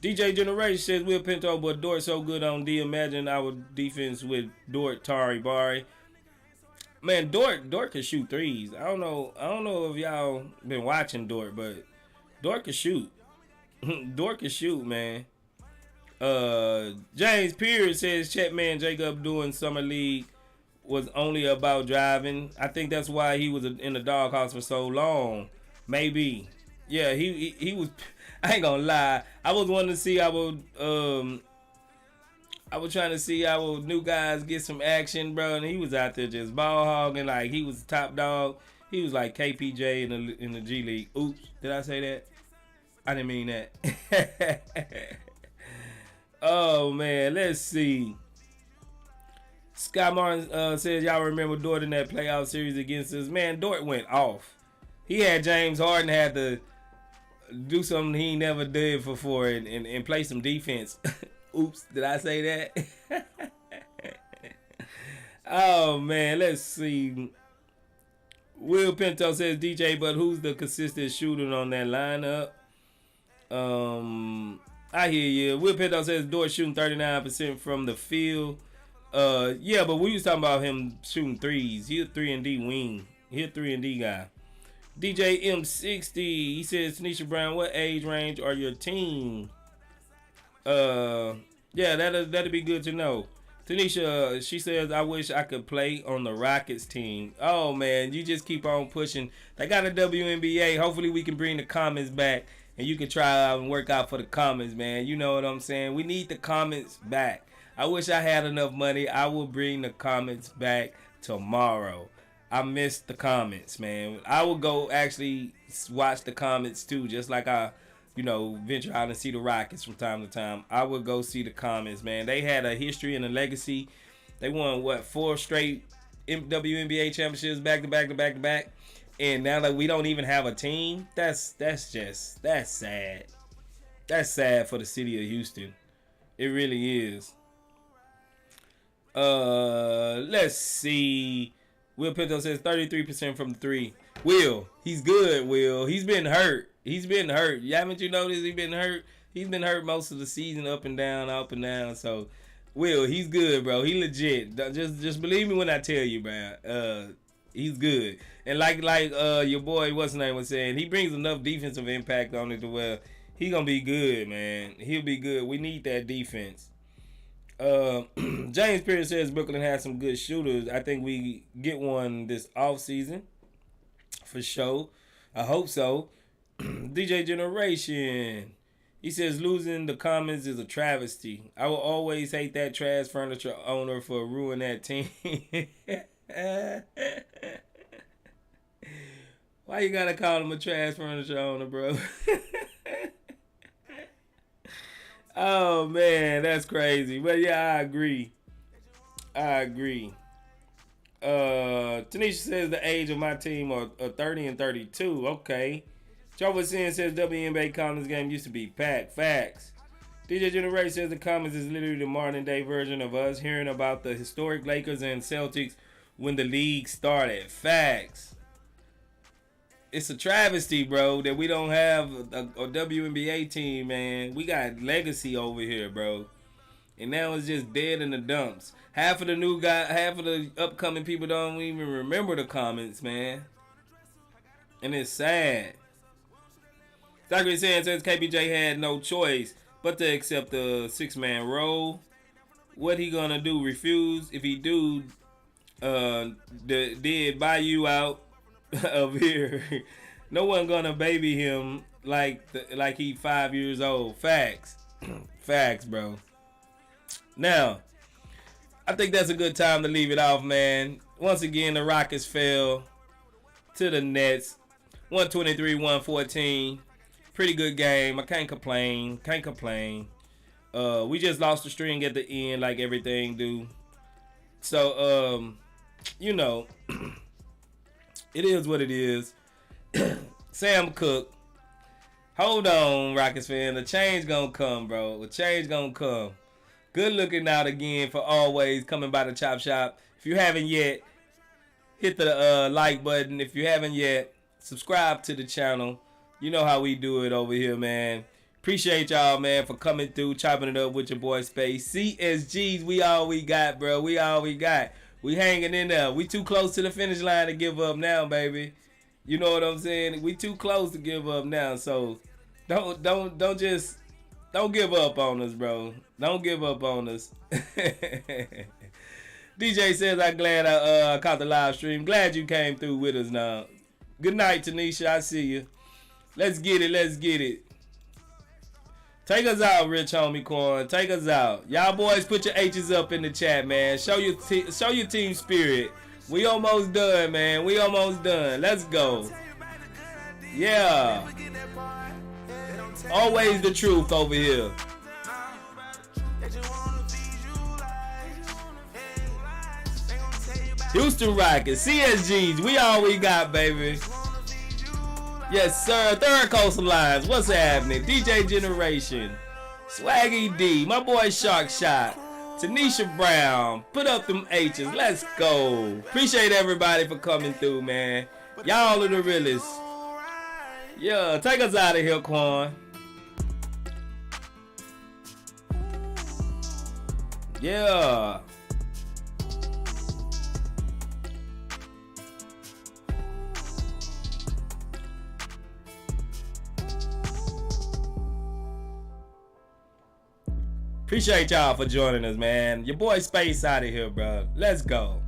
DJ Generation says, Will Pinto, but Dort so good on D. Imagine our defense with Dort, Tari, Bari. Man, Dort can shoot threes. I don't know if y'all been watching Dort, but Dort can shoot. Dort can shoot, man. James Pierce says Chetman Jacob doing summer league was only about driving. I think that's why he was in the doghouse for so long. Maybe. Yeah, he was. I ain't gonna lie. I was wanting to see I was trying to see our new guys get some action, bro, and he was out there just ball hogging like he was the top dog. He was like KPJ in the G League. Oops, did I say that? I didn't mean that. Oh man, let's see. Scott Martin says y'all remember Dort in that playoff series against us. Man, Dort went off. He had James Harden had to do something he never did before and play some defense. Oops, did I say that? Oh man, let's see. Will Pinto says DJ, but who's the consistent shooter on that lineup? I hear you. Will Pinto says Dort shooting 39% from the field. Yeah, but we was talking about him shooting threes. He a 3-and-D wing. He a 3-and-D guy. DJ M60, he says, Tanisha Brown, what age range are your team? Yeah, that'd be good to know. Tanisha, she says, I wish I could play on the Rockets team. Oh, man, you just keep on pushing. They got a WNBA. Hopefully we can bring the comments back, and you can try out and work out for the comments, man. You know what I'm saying? We need the comments back. I wish I had enough money. I will bring the comments back tomorrow. I missed the comments, man. I will go actually watch the comments too, just like I, venture out and see the Rockets from time to time. I would go see the comments, man. They had a history and a legacy. They won 4 straight WNBA championships back to back. And now that we don't even have a team, that's sad. That's sad for the city of Houston. It really is. Let's see. Will Pinto says 33% from the 3. Will, he's good, Will. He's been hurt. Haven't you noticed he's been hurt? He's been hurt most of the season, up and down. So, Will, he's good, bro. He legit. Just believe me when I tell you, bro. He's good. And like your boy, what's his name, was saying, he brings enough defensive impact on it to where he's going to be good, man. He'll be good. We need that defense. James Pierce says Brooklyn has some good shooters. I think we get one this offseason. For sure. I hope so. DJ Generation. He says losing the Commons is a travesty. I will always hate that trash furniture owner for ruining that team. Why you gotta call him a trash furniture owner, bro? Oh man, that's crazy. But yeah, I agree. Tanisha says the age of my team are 30 and 32. Okay. Joe Sin says WNBA Collins game used to be packed. Facts. DJ Generation says the comments is literally the modern day version of us hearing about the historic Lakers and Celtics when the league started. Facts. It's a travesty, bro, that we don't have a WNBA team, man. We got legacy over here, bro. And now it's just dead in the dumps. Half of the upcoming people don't even remember the comments, man. And it's sad. Dr. Sand says KBJ had no choice but to accept the 6-man role. What he gonna do? Refuse? If he do, did buy you out of here. No one gonna baby him like he 5 years old. Facts. Facts, bro. Now, I think that's a good time to leave it off, man. Once again, the Rockets fell to the Nets. 123-114. Pretty good game. I can't complain. We just lost the string at the end like everything do. So, you know, it is what it is. Sam Cook. Hold on, Rockets fan. The change gonna come, bro. The change gonna come. Good looking out again for always coming by the Chop Shop. If you haven't yet, hit the like button. If you haven't yet, subscribe to the channel. You know how we do it over here, man. Appreciate y'all, man, for coming through, chopping it up with your boy Space. CSGs, we all we got, bro. We all we got. We hanging in there. We too close to the finish line to give up now, baby. You know what I'm saying? We too close to give up now. So don't give up on us, bro. Don't give up on us. DJ says, I'm glad I caught the live stream. Glad you came through with us now. Good night, Tanisha. I see you. Let's get it. Take us out, Rich Homie Corn. Take us out. Y'all boys, put your H's up in the chat, man. Show your team spirit. We almost done, man. We almost done. Let's go. Yeah. Always the truth over here. Houston Rockets, CSGs, we all we got, baby. Yes, sir. Third Coastal Lines, what's happening? DJ Generation, Swaggy D, my boy Shark Shot, Tanisha Brown, put up them H's. Let's go. Appreciate everybody for coming through, man. Y'all are the realest. Yeah, take us out of here, Quan. Yeah. Appreciate y'all for joining us, man. Your boy Space out of here, bro. Let's go.